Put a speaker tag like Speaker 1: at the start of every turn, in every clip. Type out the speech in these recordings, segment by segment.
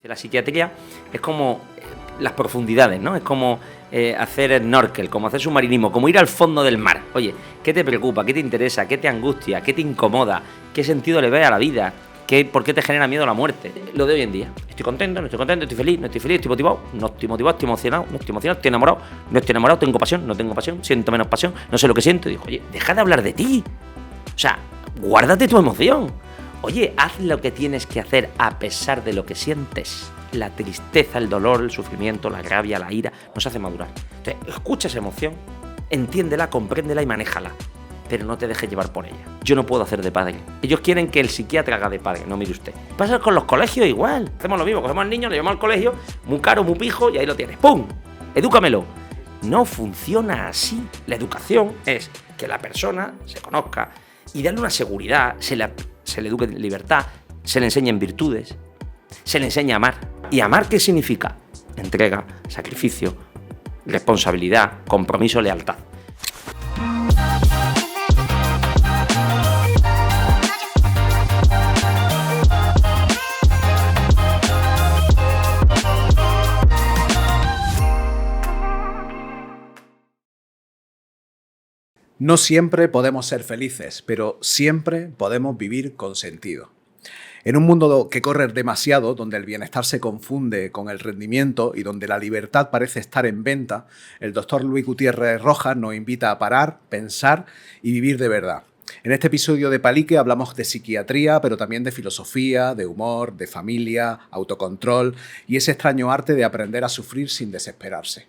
Speaker 1: La psiquiatría es como las profundidades, ¿no? Es como hacer snorkel, como hacer submarinismo, como ir al fondo del mar. Oye, ¿qué te preocupa? ¿Qué te interesa? ¿Qué te angustia? ¿Qué te incomoda? ¿Qué sentido le ves a la vida? ¿Por qué te genera miedo la muerte? Lo de hoy en día. Estoy contento, no estoy contento, estoy feliz, no estoy feliz, estoy motivado, no estoy motivado, estoy emocionado, no estoy emocionado, estoy enamorado, no estoy enamorado, tengo pasión, no tengo pasión, siento menos pasión, no sé lo que siento. Y digo, oye, deja de hablar de ti. O sea, guárdate tu emoción. Oye, haz lo que tienes que hacer a pesar de lo que sientes. La tristeza, el dolor, el sufrimiento, la rabia, la ira, nos hace madurar. Entonces, escucha esa emoción, entiéndela, compréndela y manéjala, pero no te dejes llevar por ella. Yo no puedo hacer de padre. Ellos quieren que el psiquiatra haga de padre, no mire usted. Pasa con los colegios igual. Hacemos lo mismo, cogemos al niño, le llevamos al colegio, muy caro, muy pijo, y ahí lo tienes. ¡Pum! Edúcamelo. No funciona así. La educación es que la persona se conozca y darle una seguridad, se le eduque en libertad, se le enseñe en virtudes, se le enseña a amar. ¿Y amar qué significa? Entrega, sacrificio, responsabilidad, compromiso, lealtad.
Speaker 2: No siempre podemos ser felices, pero siempre podemos vivir con sentido. En un mundo que corre demasiado, donde el bienestar se confunde con el rendimiento y donde la libertad parece estar en venta, el doctor Luis Gutiérrez Rojas nos invita a parar, pensar y vivir de verdad. En este episodio de Palique hablamos de psiquiatría, pero también de filosofía, de humor, de familia, autocontrol y ese extraño arte de aprender a sufrir sin desesperarse.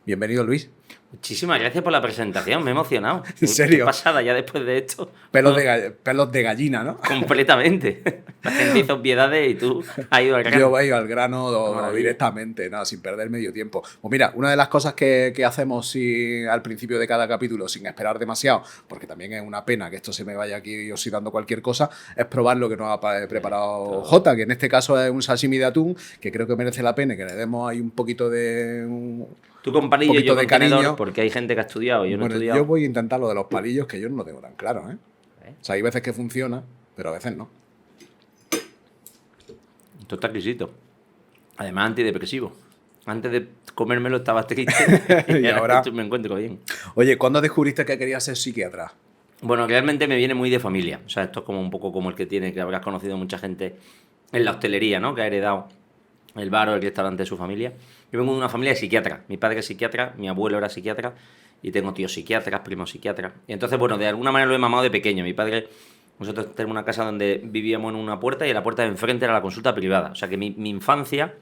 Speaker 2: Bienvenido, Luis.
Speaker 1: Muchísimas gracias por la presentación, me he emocionado.
Speaker 2: ¿En serio?
Speaker 1: Qué pasada ya después de esto.
Speaker 2: Pelos de gallina, ¿no?
Speaker 1: Completamente. La gente hizo obviedades y tú has ido al grano.
Speaker 2: Yo he ido al grano directamente, no, sin perder medio tiempo. Pues mira, una de las cosas que hacemos al principio de cada capítulo, sin esperar demasiado, porque también es una pena que esto se me vaya aquí oxidando cualquier cosa, es probar lo que nos ha preparado Jota, que en este caso es un sashimi de atún, que creo que merece la pena y que le demos ahí un poquito de...
Speaker 1: Tú con palillo y yo con
Speaker 2: cariño,
Speaker 1: tenedor, porque hay gente que ha estudiado y yo no he estudiado.
Speaker 2: Yo voy a intentar lo de los palillos, que yo no lo tengo tan claro, ¿eh? O sea, hay veces que funciona, pero a veces no.
Speaker 1: Esto está exquisito. Además, antidepresivo. Antes de comérmelo estaba triste
Speaker 2: y ahora
Speaker 1: me encuentro bien.
Speaker 2: Oye, ¿cuándo descubriste que querías ser psiquiatra?
Speaker 1: Bueno, realmente me viene muy de familia. O sea, esto es como un poco como el que habrás conocido mucha gente en la hostelería, ¿no? Que ha heredado el bar o el restaurante de su familia. Yo vengo de una familia de psiquiatras. Mi padre es psiquiatra, mi abuelo era psiquiatra y tengo tíos psiquiatras, primos psiquiatras. Y entonces, bueno, de alguna manera lo he mamado de pequeño. Mi padre, nosotros tenemos una casa donde vivíamos en una puerta y la puerta de enfrente era la consulta privada. O sea que mi infancia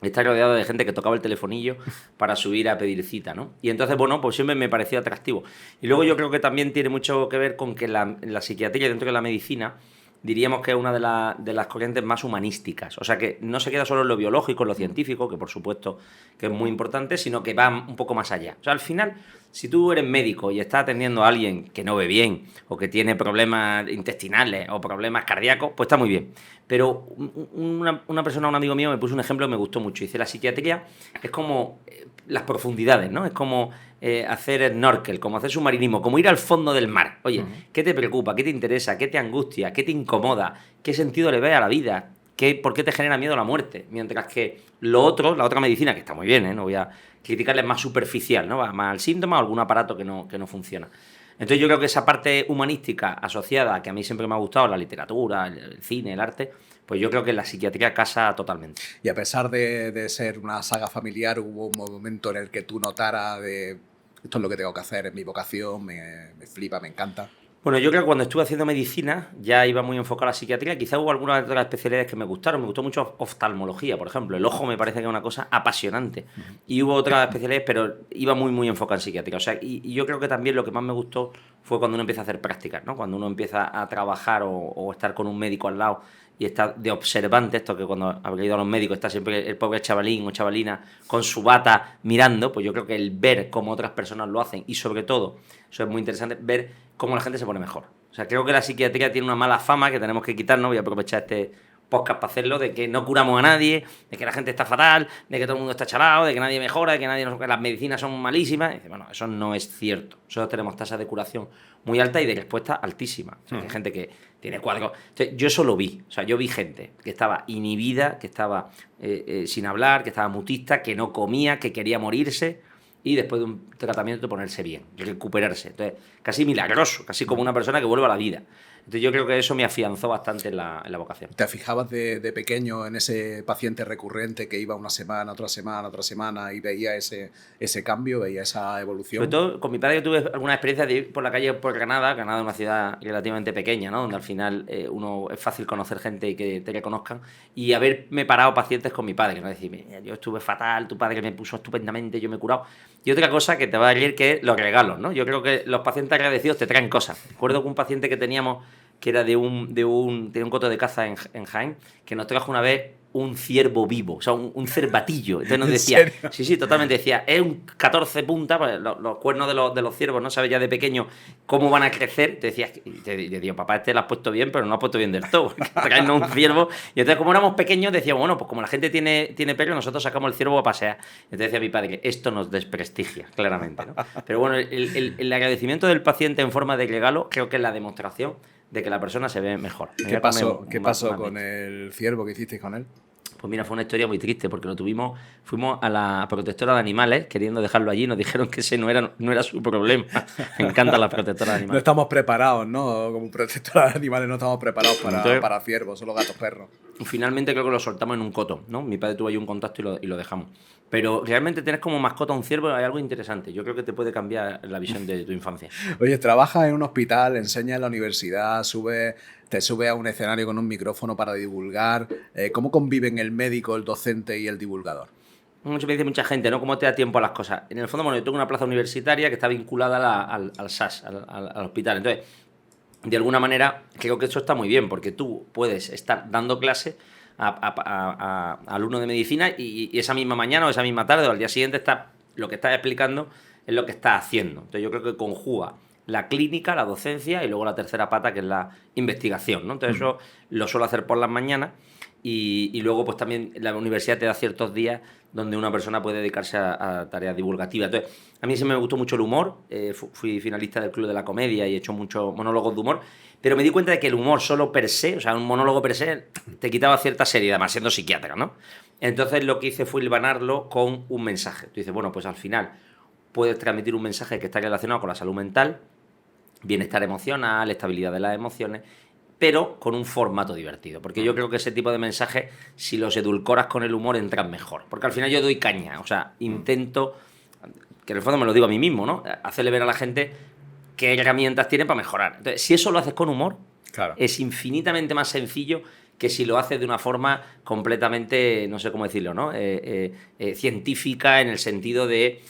Speaker 1: está rodeada de gente que tocaba el telefonillo para subir a pedir cita, ¿no? Y entonces, bueno, pues siempre me pareció atractivo. Y luego yo creo que también tiene mucho que ver con que la psiquiatría dentro de la medicina diríamos que es una de las corrientes más humanísticas. O sea, que no se queda solo en lo biológico, en lo científico, que por supuesto que es muy importante, sino que va un poco más allá. O sea, al final, si tú eres médico y estás atendiendo a alguien que no ve bien, o que tiene problemas intestinales o problemas cardíacos, pues está muy bien. Pero una persona, un amigo mío, me puso un ejemplo que me gustó mucho. Dice, la psiquiatría es como las profundidades, ¿no? Es como hacer snorkel, como hacer submarinismo, como ir al fondo del mar. Oye, ¿qué te preocupa? ¿Qué te interesa? ¿Qué te angustia? ¿Qué te incomoda? ¿Qué sentido le ves a la vida? ¿Por qué te genera miedo la muerte? Mientras que lo otro, la otra medicina, que está muy bien, no voy a criticarle, es más superficial, ¿no? Va más al síntoma o algún aparato que no funciona. Entonces yo creo que esa parte humanística asociada, que a mí siempre me ha gustado, la literatura, el cine, el arte, pues yo creo que la psiquiatría casa totalmente.
Speaker 2: Y a pesar de ser una saga familiar, hubo un momento en el que tú notaras de esto es lo que tengo que hacer, es mi vocación, me flipa, me encanta.
Speaker 1: Bueno, yo creo que cuando estuve haciendo medicina ya iba muy enfocado a la psiquiatría. Quizá hubo algunas otras especialidades que me gustaron. Me gustó mucho oftalmología, por ejemplo. El ojo me parece que es una cosa apasionante. Y hubo otras especialidades, pero iba muy enfocado en psiquiatría. O sea, y yo creo que también lo que más me gustó fue cuando uno empieza a hacer prácticas, ¿no? Cuando uno empieza a trabajar o estar con un médico al lado y está de observante, esto que cuando habría ido a los médicos está siempre el pobre chavalín o chavalina con su bata mirando, pues yo creo que el ver cómo otras personas lo hacen y sobre todo, eso es muy interesante, ver cómo la gente se pone mejor. O sea, creo que la psiquiatría tiene una mala fama que tenemos que quitarnos. Voy a aprovechar este podcast para hacerlo, de que no curamos a nadie, de que la gente está fatal, de que todo el mundo está chalado, de que nadie mejora, de que las medicinas son malísimas. Y dice, bueno, eso no es cierto. Nosotros tenemos tasas de curación muy altas y de respuesta altísima. O sea, hay gente que tiene cuadros. Entonces, yo eso lo vi. O sea, yo vi gente que estaba inhibida, que estaba sin hablar, que estaba mutista, que no comía, que quería morirse, y después de un tratamiento ponerse bien, recuperarse. Entonces, casi milagroso, casi como una persona que vuelve a la vida. Entonces yo creo que eso me afianzó bastante en la vocación.
Speaker 2: ¿Te fijabas de pequeño en ese paciente recurrente que iba una semana, otra semana, otra semana y veía ese cambio, veía esa evolución?
Speaker 1: Sobre todo con mi padre, que tuve alguna experiencia de ir por la calle por Granada. Granada es una ciudad relativamente pequeña, ¿no? Donde al final uno es fácil conocer gente y que te reconozcan, y haberme parado pacientes con mi padre, ¿no? Decirme, yo estuve fatal, tu padre me puso estupendamente, yo me he curado. Y otra cosa que te va a decir que es los regalos, ¿no? Yo creo que los pacientes agradecidos te traen cosas. Recuerdo que un paciente que teníamos, que era tenía un coto de caza en Jaén, que nos trajo una vez un ciervo vivo, o sea, un cervatillo. Entonces nos decía,
Speaker 2: ¿En serio?
Speaker 1: sí, totalmente, decía, es un 14 puntas, pues, los cuernos de los ciervos, no sabes ya de pequeño cómo van a crecer. Te decías, te digo, papá, este lo has puesto bien, pero no lo has puesto bien del todo, traernos un ciervo. Y entonces, como éramos pequeños, decíamos, bueno, pues como la gente tiene pelo, nosotros sacamos el ciervo a pasear. Entonces decía mi padre, esto nos desprestigia, claramente, ¿no? Pero bueno, el agradecimiento del paciente en forma de regalo creo que es la demostración de que la persona se ve mejor.
Speaker 2: ¿Qué pasó con el ciervo que hicisteis con él?
Speaker 1: Pues mira, fue una historia muy triste, porque fuimos a la protectora de animales queriendo dejarlo allí, y nos dijeron que ese no era su problema. Me encantan las protectoras de animales.
Speaker 2: No estamos preparados, ¿no? Como protectora de animales no estamos preparados para ciervos, solo gatos, perros.
Speaker 1: Y finalmente creo que lo soltamos en un coto, ¿no? Mi padre tuvo ahí un contacto y lo dejamos. Pero realmente tener como mascota un ciervo es algo interesante. Yo creo que te puede cambiar la visión de tu infancia.
Speaker 2: Oye, trabajas en un hospital, enseñas en la universidad, te subes a un escenario con un micrófono para divulgar. ¿Cómo conviven el médico, el docente y el divulgador?
Speaker 1: Mucho me dice mucha gente, ¿no? ¿Cómo te da tiempo a las cosas? En el fondo, bueno, yo tengo una plaza universitaria que está vinculada al SAS, al hospital. Entonces, de alguna manera, creo que eso está muy bien, porque tú puedes estar dando clase a alumnos de medicina y esa misma mañana o esa misma tarde o al día siguiente lo que estás explicando es lo que estás haciendo. Entonces yo creo que conjuga la clínica, la docencia y luego la tercera pata, que es la investigación, ¿no? Entonces eso lo suelo hacer por las mañanas, y luego pues también la universidad te da ciertos días donde una persona puede dedicarse a tareas divulgativas. Entonces, a mí sí me gustó mucho el humor, fui finalista del Club de la Comedia y he hecho muchos monólogos de humor, pero me di cuenta de que el humor solo per se, o sea, un monólogo per se, te quitaba cierta seriedad, además siendo psiquiatra, ¿no? Entonces lo que hice fue hilvanarlo con un mensaje. Tú dices, bueno, pues al final puedes transmitir un mensaje que está relacionado con la salud mental, bienestar emocional, estabilidad de las emociones, pero con un formato divertido. Porque yo creo que ese tipo de mensajes, si los edulcoras con el humor, entran mejor. Porque al final yo doy caña, o sea, intento, que en el fondo me lo digo a mí mismo, ¿no? Hacerle ver a la gente qué herramientas tiene para mejorar. Entonces, si eso lo haces con humor,
Speaker 2: claro,
Speaker 1: es infinitamente más sencillo que si lo haces de una forma completamente, no sé cómo decirlo, ¿no? Científica, en el sentido de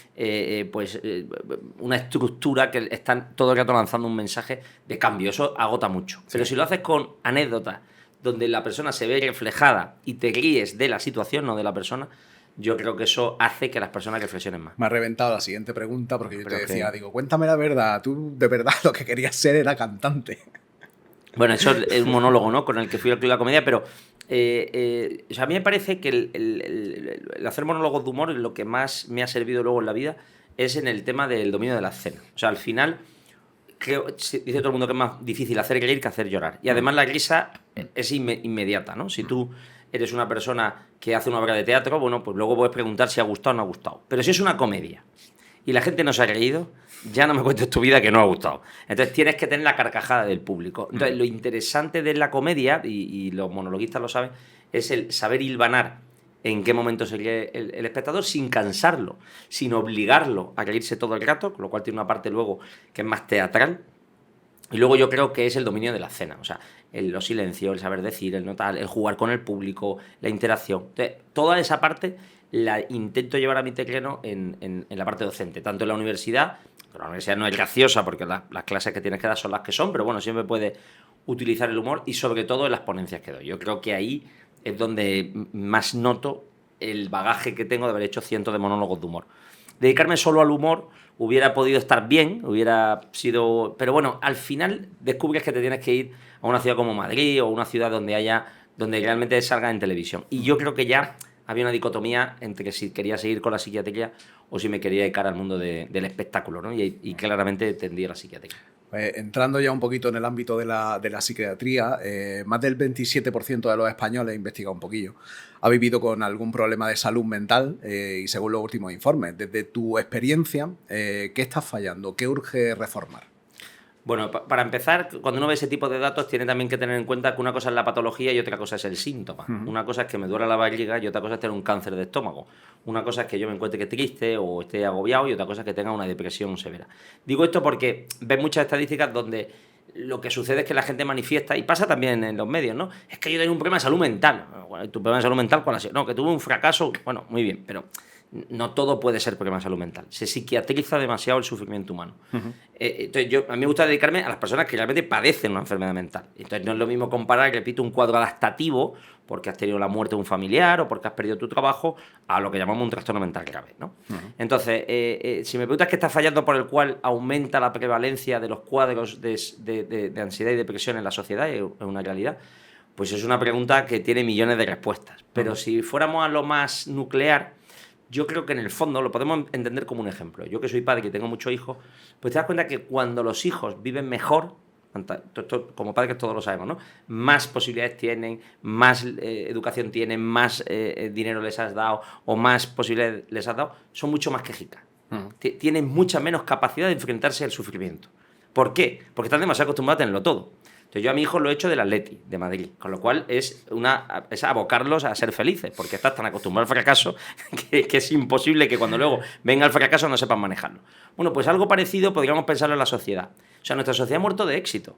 Speaker 1: una estructura que están todo el rato lanzando un mensaje de cambio. Eso agota mucho. Sí. Pero si lo haces con anécdotas, donde la persona se ve reflejada y te ríes de la situación, no de la persona, yo creo que eso hace que las personas reflexionen más.
Speaker 2: Me ha reventado la siguiente pregunta, porque yo te decía, digo, cuéntame la verdad, tú de verdad lo que querías ser era cantante.
Speaker 1: Bueno, eso es un monólogo, ¿no? Con el que fui al Club de la Comedia, pero o sea, a mí me parece que el hacer monólogos de humor, lo que más me ha servido luego en la vida es en el tema del dominio de la escena. O sea, al final, creo, dice todo el mundo que es más difícil hacer reír que hacer llorar. Y además la risa es inmediata, ¿no? Si tú eres una persona que hace una obra de teatro, bueno, pues luego puedes preguntar si ha gustado o no ha gustado. Pero si es una comedia y la gente no se ha reído, ya no me cuentes tu vida que no ha gustado. Entonces tienes que tener la carcajada del público. Entonces lo interesante de la comedia, y los monologuistas lo saben, es el saber hilvanar en qué momento se ríe el espectador sin cansarlo, sin obligarlo a reírse todo el rato, con lo cual tiene una parte luego que es más teatral. Y luego yo creo que es el dominio de la escena, o sea, los silencios, el saber decir, el notar, el jugar con el público, la interacción. Entonces, toda esa parte la intento llevar a mi terreno en la parte docente, tanto en la universidad. La universidad no es graciosa porque las clases que tienes que dar son las que son, pero bueno, siempre puedes utilizar el humor, y sobre todo en las ponencias que doy. Yo creo que ahí es donde más noto el bagaje que tengo de haber hecho cientos de monólogos de humor. Dedicarme solo al humor hubiera podido estar bien, hubiera sido... Pero bueno, al final descubres que te tienes que ir a una ciudad como Madrid o una ciudad donde haya donde realmente salga en televisión. Y yo creo que ya había una dicotomía entre si quería seguir con la psiquiatría o si me quería dedicar al mundo del espectáculo, ¿no? Y claramente tendía a la psiquiatría.
Speaker 2: Entrando ya un poquito en el ámbito de la psiquiatría, más del 27% de los españoles, investiga un poquillo, ha vivido con algún problema de salud mental y según los últimos informes. Desde tu experiencia, ¿qué está fallando? ¿Qué urge reformar?
Speaker 1: Bueno, para empezar, cuando uno ve ese tipo de datos tiene también que tener en cuenta que una cosa es la patología y otra cosa es el síntoma. Una cosa es que me duele la barriga y otra cosa es tener un cáncer de estómago. Una cosa es que yo me encuentre triste o esté agobiado y otra cosa es que tenga una depresión severa. Digo esto porque ves muchas estadísticas donde lo que sucede es que la gente manifiesta, y pasa también en los medios, ¿no? Es que yo tengo un problema de salud mental. Bueno, ¿tu problema de salud mental cuál ha sido? No, que tuve un fracaso. Bueno, muy bien, pero no todo puede ser problema de salud mental. Se psiquiatriza demasiado el sufrimiento humano. Entonces, a mí me gusta dedicarme a las personas que realmente padecen una enfermedad mental. Entonces, no es lo mismo comparar, repito, un cuadro adaptativo porque has tenido la muerte de un familiar o porque has perdido tu trabajo a lo que llamamos un trastorno mental grave, ¿no? Entonces, si me preguntas qué está fallando por el cual aumenta la prevalencia de los cuadros de ansiedad y depresión en la sociedad, es una realidad, pues es una pregunta que tiene millones de respuestas. Pero si fuéramos a lo más nuclear, yo creo que en el fondo lo podemos entender como un ejemplo. Yo que soy padre y que tengo muchos hijos, pues te das cuenta que cuando los hijos viven mejor, como padres todos lo sabemos, ¿no? Más posibilidades tienen, más educación tienen, más dinero les has dado o más posibilidades les has dado, son mucho más quejicas. Tienen mucha menos capacidad de enfrentarse al sufrimiento. ¿Por qué? Porque están demasiado acostumbrados a tenerlo todo. Entonces yo a mi hijo lo he hecho del Atleti, de Madrid, con lo cual es abocarlos a ser felices, porque estás tan acostumbrado al fracaso que es imposible que cuando luego venga el fracaso no sepan manejarlo. Bueno, pues algo parecido podríamos pensarlo en la sociedad. O sea, nuestra sociedad ha muerto de éxito.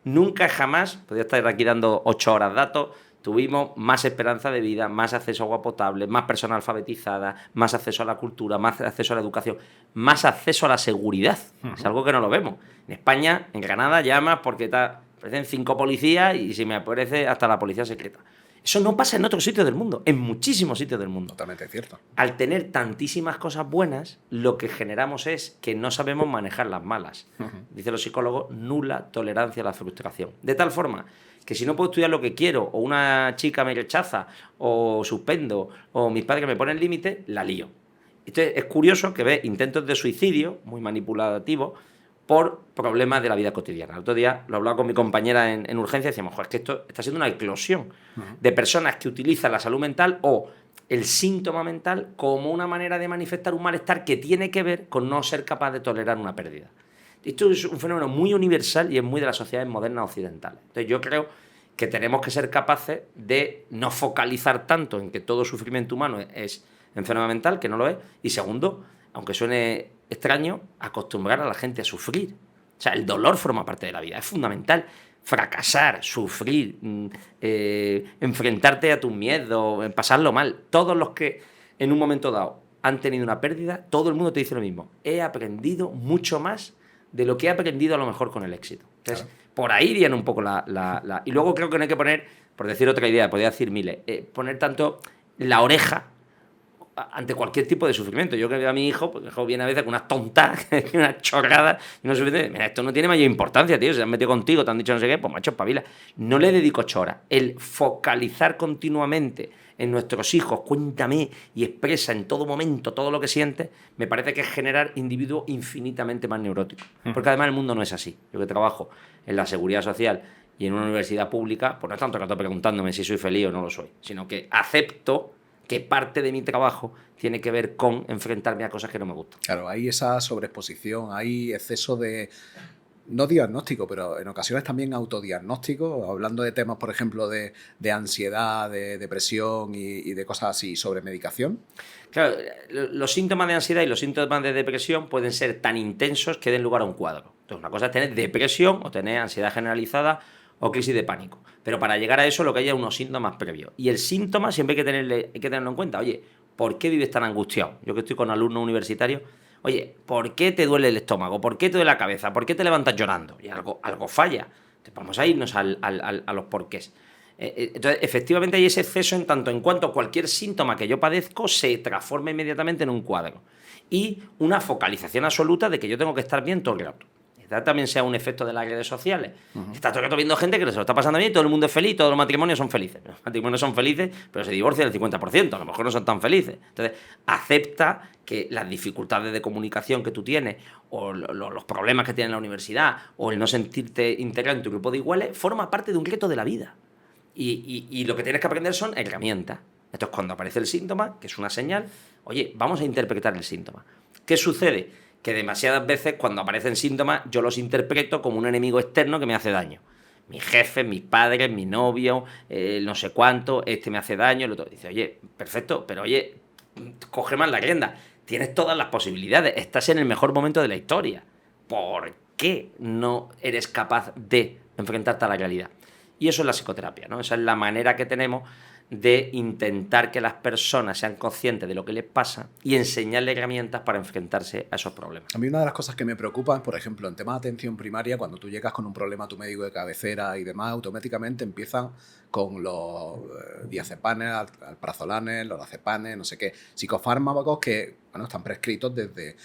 Speaker 1: Nunca jamás, podría estar aquí dando 8 horas datos, tuvimos más esperanza de vida, más acceso a agua potable, más personas alfabetizadas, más acceso a la cultura, más acceso a la educación, más acceso a la seguridad. Es algo que no lo vemos. En España, en Granada, llamas porque aparecen 5 policías y si me aparece hasta la policía secreta. Eso no pasa en otros sitios del mundo, en muchísimos sitios del mundo.
Speaker 2: Totalmente cierto.
Speaker 1: Al tener tantísimas cosas buenas, lo que generamos es que no sabemos manejar las malas. Dicen los psicólogos, nula tolerancia a la frustración. De tal forma que si no puedo estudiar lo que quiero, o una chica me rechaza, o suspendo, o mis padres me ponen límite, la lío. Entonces es curioso que ve intentos de suicidio, muy manipulativos, por problemas de la vida cotidiana. El otro día lo hablaba con mi compañera en urgencia y decíamos, es que esto está siendo una eclosión de personas que utilizan la salud mental o el síntoma mental como una manera de manifestar un malestar que tiene que ver con no ser capaz de tolerar una pérdida. Esto es un fenómeno muy universal y es muy de las sociedades modernas occidentales. Entonces yo creo que tenemos que ser capaces de no focalizar tanto en que todo sufrimiento humano es enfermedad mental, que no lo es, y segundo, aunque suene extraño, acostumbrar a la gente a sufrir. O sea, el dolor forma parte de la vida, es fundamental. Fracasar, sufrir, enfrentarte a tus miedos, pasarlo mal. Todos los que en un momento dado han tenido una pérdida, todo el mundo te dice lo mismo. He aprendido mucho más de lo que he aprendido a lo mejor con el éxito. Entonces, por ahí viene un poco Y luego creo que no hay que poner, por decir otra idea, podría decir miles, poner tanto la oreja ante cualquier tipo de sufrimiento. Yo que veo a mi hijo, pues mi hijo viene a veces con unas tontas, unas chorradas, y unos sufrimientos. Mira, esto no tiene mayor importancia, tío. Se han metido contigo, te han dicho no sé qué, pues macho, espabila. No le dedico 8 horas. El focalizar continuamente en nuestros hijos, cuéntame y expresa en todo momento todo lo que sientes, me parece que es generar individuos infinitamente más neuróticos. Porque además el mundo no es así. Yo que trabajo en la seguridad social y en una universidad pública, pues no es tanto que estoy preguntándome si soy feliz o no lo soy, sino que acepto que parte de mi trabajo tiene que ver con enfrentarme a cosas que no me gustan.
Speaker 2: Claro, hay esa sobreexposición, hay exceso de, no diagnóstico, pero en ocasiones también autodiagnóstico, hablando de temas, por ejemplo, de ansiedad, de depresión y de cosas así, sobre medicación.
Speaker 1: Claro, los síntomas de ansiedad y los síntomas de depresión pueden ser tan intensos que den lugar a un cuadro. Entonces, una cosa es tener depresión o tener ansiedad generalizada o crisis de pánico. Pero para llegar a eso lo que hay es unos síntomas previos. Y el síntoma siempre hay que tenerlo en cuenta. Oye, ¿por qué vives tan angustiado? Yo que estoy con alumnos universitarios, oye, ¿por qué te duele el estómago? ¿Por qué te duele la cabeza? ¿Por qué te levantas llorando? Y algo falla. Entonces vamos a irnos a los porqués. Entonces, efectivamente hay ese exceso en tanto en cuanto cualquier síntoma que yo padezco se transforma inmediatamente en un cuadro. Y una focalización absoluta de que yo tengo que estar bien todo el rato. quizás también sea un efecto de las redes sociales. Estás todo el rato viendo gente que se lo está pasando bien, todo el mundo es feliz, todos los matrimonios son felices. Los matrimonios son felices, pero se divorcian el 50%, a lo mejor no son tan felices. Entonces, acepta que las dificultades de comunicación que tú tienes, o los problemas que tienes en la universidad, o el no sentirte integrado en tu grupo de iguales, forma parte de un reto de la vida. Y lo que tienes que aprender son herramientas. Entonces, cuando aparece el síntoma, que es una señal, oye, vamos a interpretar el síntoma. ¿Qué sucede? Que demasiadas veces cuando aparecen síntomas yo los interpreto como un enemigo externo que me hace daño. Mis jefes, mis padres, mi novio, no sé cuánto, este me hace daño, el otro dice, oye, perfecto, pero oye, coge más la rienda. Tienes todas las posibilidades, estás en el mejor momento de la historia. ¿Por qué no eres capaz de enfrentarte a la realidad? Y eso es la psicoterapia, ¿no? Esa es la manera que tenemos de intentar que las personas sean conscientes de lo que les pasa y enseñarles herramientas para enfrentarse a esos problemas.
Speaker 2: A mí una de las cosas que me preocupan, por ejemplo, en temas de atención primaria, cuando tú llegas con un problema a tu médico de cabecera y demás, automáticamente empiezan con los diazepanes, alprazolanes, lorazepanes, no sé qué, psicofármacos que, bueno, están prescritos desde,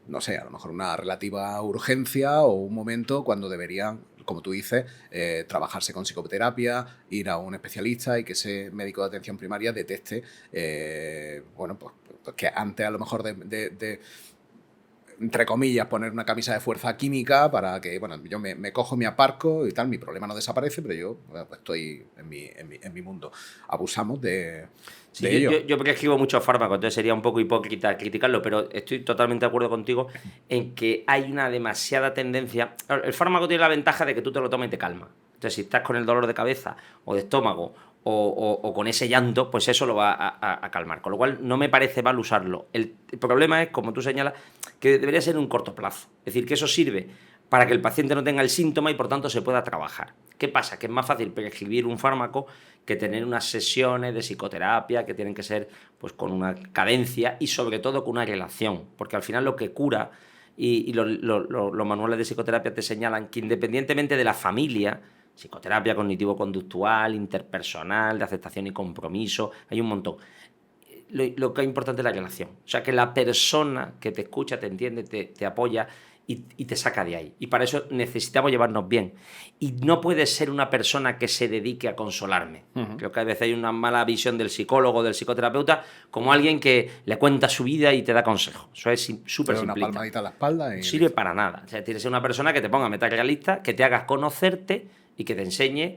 Speaker 2: no sé, a lo mejor una relativa urgencia o un momento cuando deberían, como tú dices, trabajarse con psicoterapia, ir a un especialista y que ese médico de atención primaria detecte, bueno, pues que antes a lo mejor de entre comillas, poner una camisa de fuerza química para que, bueno, yo me cojo, me aparco y tal, mi problema no desaparece, pero yo pues, estoy en mi mundo. Abusamos de ello.
Speaker 1: Yo prescribo muchos fármacos, entonces sería un poco hipócrita criticarlo, pero estoy totalmente de acuerdo contigo en que hay una demasiada tendencia. El fármaco tiene la ventaja de que tú te lo tomes y te calma. Entonces, si estás con el dolor de cabeza o de estómago o con ese llanto, pues eso lo va a calmar. Con lo cual, no me parece mal usarlo. El problema es, como tú señalas, que debería ser un corto plazo. Es decir, que eso sirve para que el paciente no tenga el síntoma y, por tanto, se pueda trabajar. ¿Qué pasa? Que es más fácil prescribir un fármaco que tener unas sesiones de psicoterapia que tienen que ser pues con una cadencia y, sobre todo, con una relación. Porque al final lo que cura, y los manuales de psicoterapia te señalan que, independientemente de la familia, psicoterapia cognitivo-conductual, interpersonal, de aceptación y compromiso, hay un montón. Lo que es importante es la relación. O sea, que la persona que te escucha, te entiende, te apoya y te saca de ahí. Y para eso necesitamos llevarnos bien. Y no puedes ser una persona que se dedique a consolarme. Creo que a veces hay una mala visión del psicólogo, del psicoterapeuta, como alguien que le cuenta su vida y te da consejos. Eso es súper simplista.
Speaker 2: Una palmadita a la espalda y...
Speaker 1: No sirve para nada. O sea, tienes que ser una persona que te ponga metas realistas, que te hagas conocerte y que te enseñe,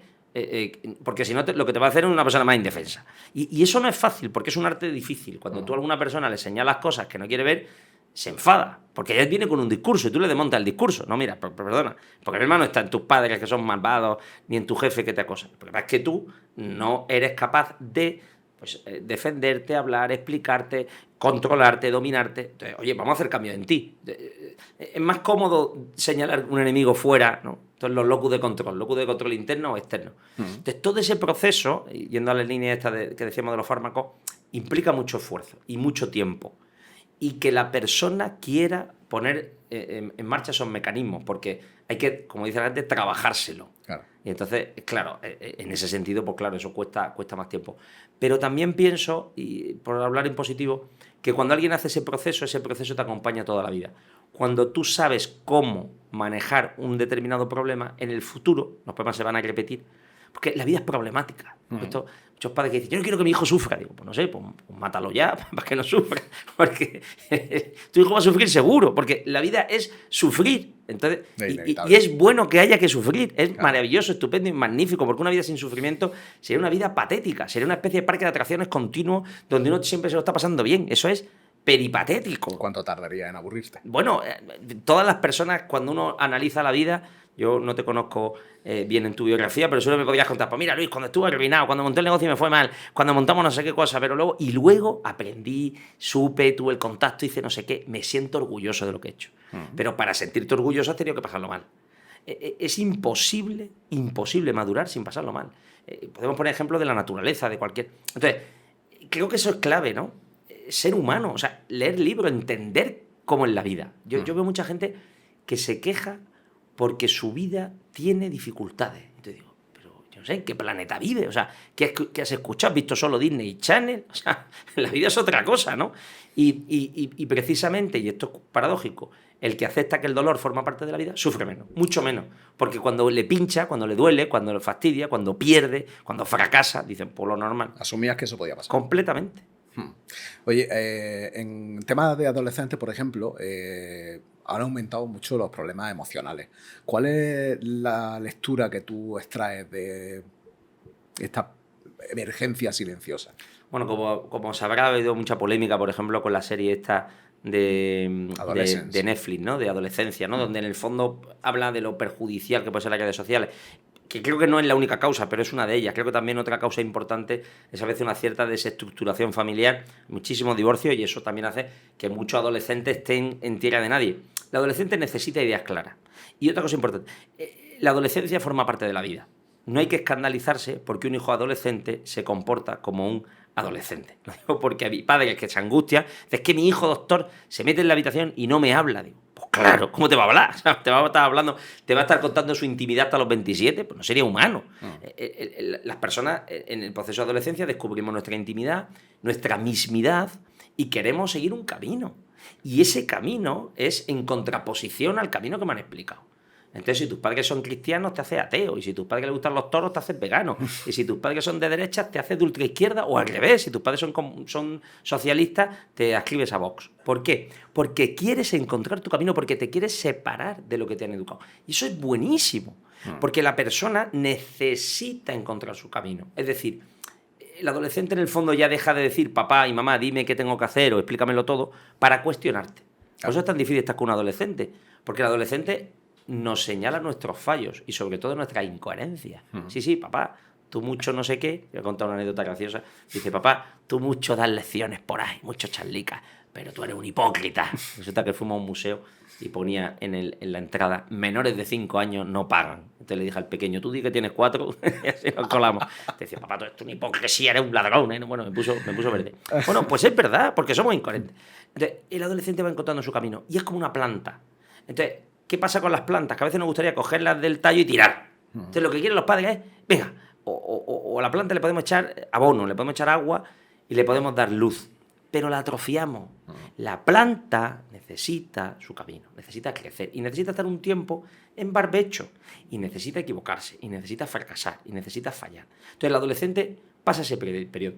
Speaker 1: porque si no lo que te va a hacer es una persona más indefensa. Y eso no es fácil, porque es un arte difícil. Cuando tú a alguna persona le señalas cosas que no quiere ver, se enfada, porque ella viene con un discurso y tú le desmontas el discurso. No, mira, perdona, porque el problema no está en tus padres que son malvados, ni en tu jefe que te acosa. El problema es que tú no eres capaz de pues, defenderte, hablar, explicarte, controlarte, dominarte. Entonces, oye, vamos a hacer cambios en ti. Es más cómodo señalar un enemigo fuera, ¿no? Entonces, los locus de control interno o externo. Entonces, todo ese proceso, yendo a la línea esta que decíamos de los fármacos, implica mucho esfuerzo y mucho tiempo. Y que la persona quiera poner en marcha esos mecanismos, porque hay que, como dice la gente, trabajárselo. Claro. Y entonces, claro, en ese sentido, pues claro, eso cuesta más tiempo. Pero también pienso, y por hablar en positivo, que cuando alguien hace ese proceso te acompaña toda la vida. Cuando tú sabes cómo manejar un determinado problema, en el futuro los problemas se van a repetir, porque la vida es problemática. Muchos padres que dicen, yo no quiero que mi hijo sufra. Digo, pues no sé, pues mátalo ya para que no sufra. Porque tu hijo va a sufrir seguro, porque la vida es sufrir. Entonces, y es bueno que haya que sufrir. Es maravilloso, estupendo y magnífico, porque una vida sin sufrimiento sería una vida patética. Sería una especie de parque de atracciones continuo donde uno siempre se lo está pasando bien. Eso es peripatético.
Speaker 2: ¿Cuánto tardaría en aburrirte?
Speaker 1: Bueno, todas las personas, cuando uno analiza la vida, yo no te conozco bien en tu biografía, pero solo me podrías contar, pues mira, Luis, cuando estuve arruinado, cuando monté el negocio y me fue mal, cuando montamos no sé qué cosa, pero luego aprendí, supe, tuve el contacto, hice no sé qué, me siento orgulloso de lo que he hecho. Pero para sentirte orgulloso has tenido que pasarlo mal. Es imposible madurar sin pasarlo mal. Podemos poner ejemplos de la naturaleza, de cualquier... Entonces, creo que eso es clave, ¿no? Ser humano, o sea, leer libros, entender cómo es la vida. Yo veo mucha gente que se queja porque su vida tiene dificultades. Entonces digo, pero yo no sé, ¿en qué planeta vive? O sea, ¿qué has escuchado? ¿Has visto solo Disney Channel? O sea, la vida es otra cosa, ¿no? Y precisamente, y esto es paradójico, el que acepta que el dolor forma parte de la vida, sufre menos, mucho menos. Porque cuando le pincha, cuando le duele, cuando le fastidia, cuando pierde, cuando fracasa, dicen, pues lo normal.
Speaker 2: Asumías que eso podía pasar.
Speaker 1: Completamente.
Speaker 2: Oye, en temas de adolescentes, por ejemplo, han aumentado mucho los problemas emocionales. ¿Cuál es la lectura que tú extraes de esta emergencia silenciosa?
Speaker 1: Bueno, como sabrá, ha habido mucha polémica, por ejemplo, con la serie esta de Netflix, ¿no? De adolescencia, ¿no? Donde en el fondo habla de lo perjudicial que puede ser las redes sociales. Que creo que no es la única causa, pero es una de ellas. Creo que también otra causa importante es a veces una cierta desestructuración familiar, muchísimos divorcios, y eso también hace que muchos adolescentes estén en tierra de nadie. El adolescente necesita ideas claras. Y otra cosa importante, la adolescencia forma parte de la vida. No hay que escandalizarse porque un hijo adolescente se comporta como un adolescente. Lo digo porque a mi padre, que se angustia, es que mi hijo doctor se mete en la habitación y no me habla. Digo, pues claro, ¿cómo te va a hablar? O sea, te va a estar hablando, te va a estar contando su intimidad hasta los 27, pues no sería humano. Las personas en el proceso de adolescencia descubrimos nuestra intimidad, nuestra mismidad y queremos seguir un camino. Y ese camino es en contraposición al camino que me han explicado. Entonces, si tus padres son cristianos, te haces ateo. Y si tus padres les gustan los toros, te haces vegano. Y si tus padres son de derechas, te haces de ultraizquierda. O al revés, si tus padres son socialistas, te adscribes a Vox. ¿Por qué? Porque quieres encontrar tu camino, porque te quieres separar de lo que te han educado. Y eso es buenísimo, porque la persona necesita encontrar su camino. Es decir, el adolescente en el fondo ya deja de decir, papá y mamá, dime qué tengo que hacer o explícamelo todo, para cuestionarte. Por eso es tan difícil estar con un adolescente, porque el adolescente nos señala nuestros fallos y sobre todo nuestras incoherencias. Sí, papá, tú mucho no sé qué. Voy a contar una anécdota graciosa. Dice, papá, tú mucho das lecciones por ahí, mucho charlicas, pero tú eres un hipócrita. Resulta que fuimos a un museo y ponía en la entrada, menores de 5 años no pagan. Entonces le dije al pequeño, tú di que tienes 4, y así nos colamos. Te decía, papá, tú eres una hipocresía, eres un ladrón. Bueno, me puso verde. Bueno, pues es verdad, porque somos incoherentes. Entonces, el adolescente va encontrando su camino y es como una planta. Entonces, ¿qué pasa con las plantas? Que a veces nos gustaría cogerlas del tallo y tirar. Entonces, lo que quieren los padres es, venga, o a la planta le podemos echar abono, le podemos echar agua y le podemos dar luz, pero la atrofiamos. La planta necesita su camino, necesita crecer y necesita estar un tiempo en barbecho y necesita equivocarse y necesita fracasar y necesita fallar. Entonces, el adolescente pasa ese periodo.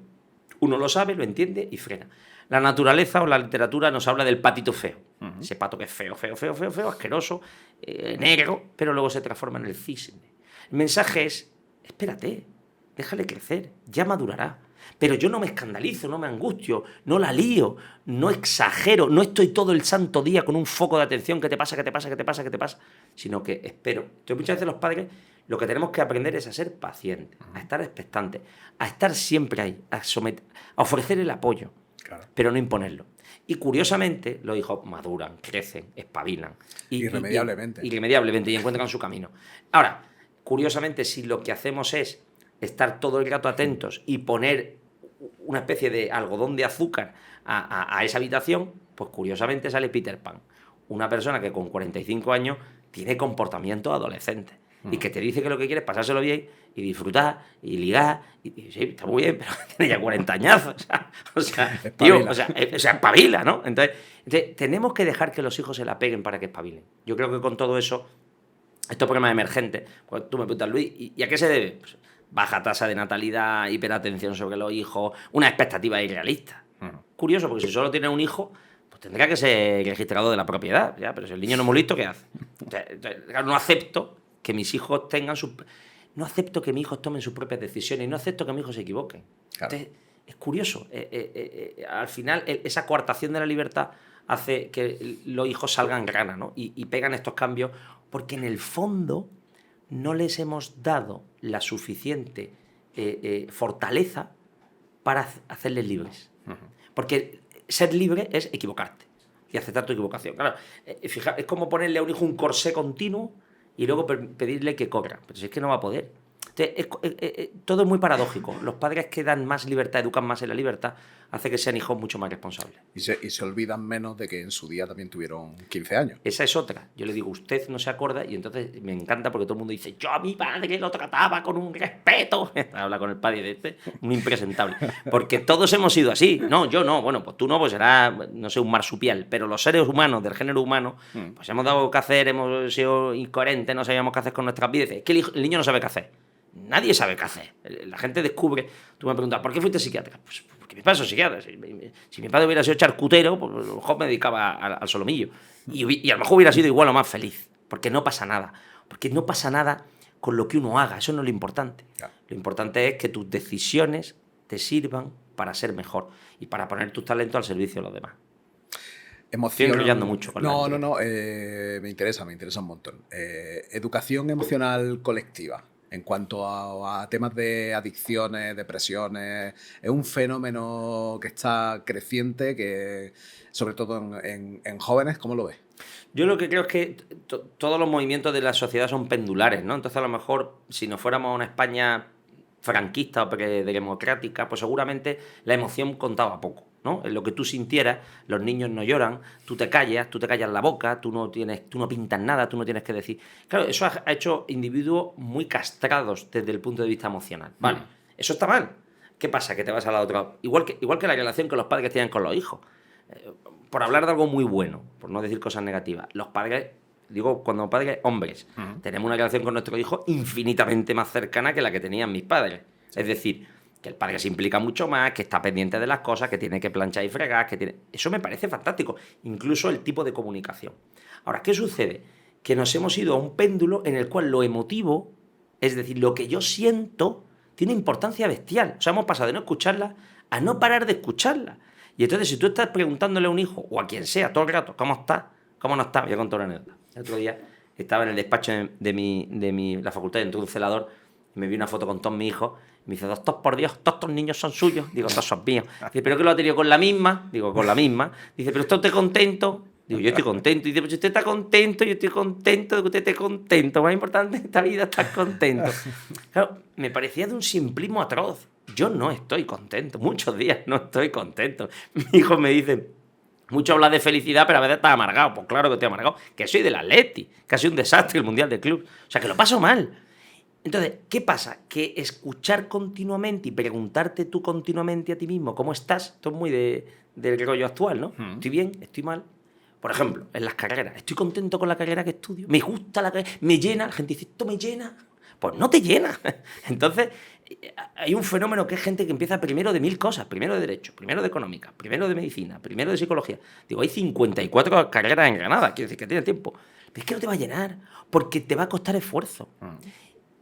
Speaker 1: Uno lo sabe, lo entiende y frena. La naturaleza o la literatura nos habla del patito feo. Ese pato que es feo, asqueroso, negro, pero luego se transforma en el cisne. El mensaje es, espérate, déjale crecer, ya madurará. Pero yo no me escandalizo, no me angustio, no la lío, no exagero, no estoy todo el santo día con un foco de atención, ¿qué te pasa? Sino que espero. Entonces, muchas veces los padres lo que tenemos que aprender es a ser pacientes, a estar expectantes, a estar siempre ahí, a ofrecer el apoyo, claro, pero no imponerlo. Y curiosamente, los hijos maduran, crecen, espabilan.
Speaker 2: Irremediablemente.
Speaker 1: Irremediablemente y encuentran su camino. Ahora, curiosamente, si lo que hacemos es estar todo el rato atentos y poner una especie de algodón de azúcar a esa habitación, pues curiosamente sale Peter Pan. Una persona que con 45 años tiene comportamiento adolescente y que te dice que lo que quiere es pasárselo bien y disfrutar y ligar. Y sí, está muy bien, pero tiene ya 40 añazos. O sea, espabila, ¿no? Entonces, tenemos que dejar que los hijos se la peguen para que espabilen. Yo creo que con todo eso, estos problemas emergentes, pues tú me preguntas, Luis, ¿y a qué se debe? Pues, baja tasa de natalidad, hiperatención sobre los hijos, una expectativa irrealista. Curioso, porque si solo tienes un hijo, pues tendría que ser registrado de la propiedad, ¿ya? Pero si el niño no es muy listo, ¿qué hace? No acepto que mis hijos tengan no acepto que mis hijos tomen sus propias decisiones, no acepto que mis hijos se equivoquen. Claro. Entonces, es curioso. Al final, esa coartación de la libertad hace que los hijos salgan grana, ¿no? Y pegan estos cambios, porque en el fondo no les hemos dado la suficiente fortaleza para hacerles libres. Porque ser libre es equivocarte y aceptar tu equivocación. Claro, es como ponerle a un hijo un corsé continuo y luego pedirle que corra. Pero si es que no va a poder. Todo es muy paradójico. Los padres que dan más libertad, educan más en la libertad, hace que sean hijos mucho más responsables.
Speaker 2: Y se olvidan menos de que en su día también tuvieron 15 años.
Speaker 1: Esa es otra. Yo le digo, usted no se acuerda, y entonces me encanta porque todo el mundo dice, yo a mi padre lo trataba con un respeto. Habla con el padre de este, un impresentable. Porque todos hemos sido así. No, yo no. Bueno, pues tú no, pues serás, no sé, un marsupial. Pero los seres humanos, del género humano, pues hemos dado que hacer, hemos sido incoherentes, no sabíamos qué hacer con nuestras vidas. Es que el niño no sabe qué hacer. Nadie sabe qué hacer. La gente descubre. Tú me preguntas, ¿por qué fuiste psiquiatra? Pues porque mi padre es psiquiatra. Si mi padre hubiera sido charcutero, pues a lo mejor me dedicaba al solomillo. Y a lo mejor hubiera sido igual o más feliz. Porque no pasa nada. Porque no pasa nada con lo que uno haga. Eso no es lo importante. Claro. Lo importante es que tus decisiones te sirvan para ser mejor y para poner tus talentos al servicio de los demás. Estoy enrollando mucho con
Speaker 2: No. Me interesa un montón. Educación emocional colectiva. En cuanto a temas de adicciones, depresiones, es un fenómeno que está creciente, que sobre todo en jóvenes. ¿Cómo lo ves?
Speaker 1: Yo lo que creo es que todos los movimientos de la sociedad son pendulares, ¿no? Entonces, a lo mejor, si nos fuéramos a una España franquista o democrática, pues seguramente la emoción contaba poco, ¿no? En lo que tú sintieras, los niños no lloran, tú te callas la boca, tú no pintas nada, tú no tienes que decir. Claro, eso ha hecho individuos muy castrados desde el punto de vista emocional. Vale, eso está mal. ¿Qué pasa? Que te vas a la otra. Igual que la relación que los padres tienen con los hijos. Por hablar de algo muy bueno, por no decir cosas negativas, los padres, digo, cuando padres, hombres, tenemos una relación con nuestro hijo infinitamente más cercana que la que tenían mis padres. Sí. Es decir, que el padre se implica mucho más, que está pendiente de las cosas, que tiene que planchar y fregar, Eso me parece fantástico, incluso el tipo de comunicación. Ahora, ¿qué sucede? Que nos hemos ido a un péndulo en el cual lo emotivo, es decir, lo que yo siento, tiene importancia bestial. O sea, hemos pasado de no escucharla a no parar de escucharla. Y entonces, si tú estás preguntándole a un hijo, o a quien sea, todo el rato, ¿cómo está? ¿Cómo no está? Voy a contar una anécdota. El otro día estaba en el despacho de la facultad dentro de un celador y me vi una foto con todos mis hijos. Y me dice, doctor, por Dios, todos estos niños son suyos. Digo, todos son míos. Dice, ¿pero qué lo ha tenido con la misma? Digo, con la misma. Dice, ¿pero está usted contento? Digo, yo estoy contento. Dice, pues si usted está contento, yo estoy contento de que usted esté contento. Más importante en esta vida, estar contento. Claro, me parecía de un simplismo atroz. Yo no estoy contento. Muchos días no estoy contento. Mi hijo me dice, mucho habla de felicidad, pero a veces estás amargado. Pues claro que estoy amargado. Que soy del Atleti, que ha sido un desastre el Mundial de Clubs. O sea, que lo paso mal. Entonces, ¿qué pasa? Que escuchar continuamente y preguntarte tú continuamente a ti mismo cómo estás, esto es muy del rollo actual, ¿no? ¿Estoy bien? ¿Estoy mal? Por ejemplo, en las carreras. ¿Estoy contento con la carrera que estudio? ¿Me gusta la carrera? ¿Me llena? La gente dice, ¿esto me llena? Pues no te llena. Entonces, hay un fenómeno que es gente que empieza primero de 1000 cosas. Primero de Derecho, primero de Económica, primero de Medicina, primero de Psicología. Digo, hay 54 carreras en Granada. Quiere decir que tiene tiempo. Pero es que no te va a llenar, porque te va a costar esfuerzo.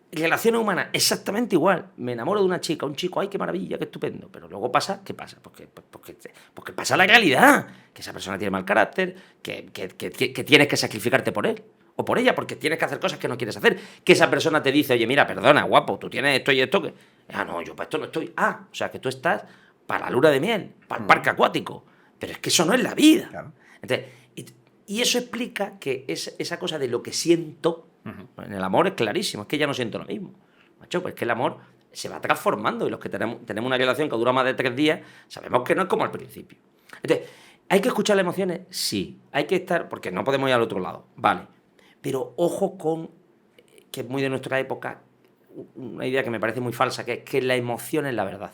Speaker 1: Relaciones humanas, exactamente igual. Me enamoro de una chica, un chico, ¡ay, qué maravilla, qué estupendo! Pero luego pasa, ¿qué pasa? Porque pasa la realidad. Que esa persona tiene mal carácter, que tienes que sacrificarte por él o por ella, porque tienes que hacer cosas que no quieres hacer. Que esa persona te dice, oye, mira, perdona, guapo, tú tienes esto y esto. No, yo para esto no estoy. O sea, que tú estás para la luna de miel, para el parque acuático. Pero es que eso no es la vida. Claro. Entonces, y eso explica que esa cosa de lo que siento. En el amor es clarísimo, es que ya no siento lo mismo. Macho, pues que el amor se va transformando y los que tenemos una relación que dura más de 3 días, sabemos que no es como al principio. Entonces, ¿hay que escuchar las emociones? Sí. Hay que estar, porque no podemos ir al otro lado, vale. Pero ojo con, que es muy de nuestra época, una idea que me parece muy falsa, que es que la emoción es la verdad.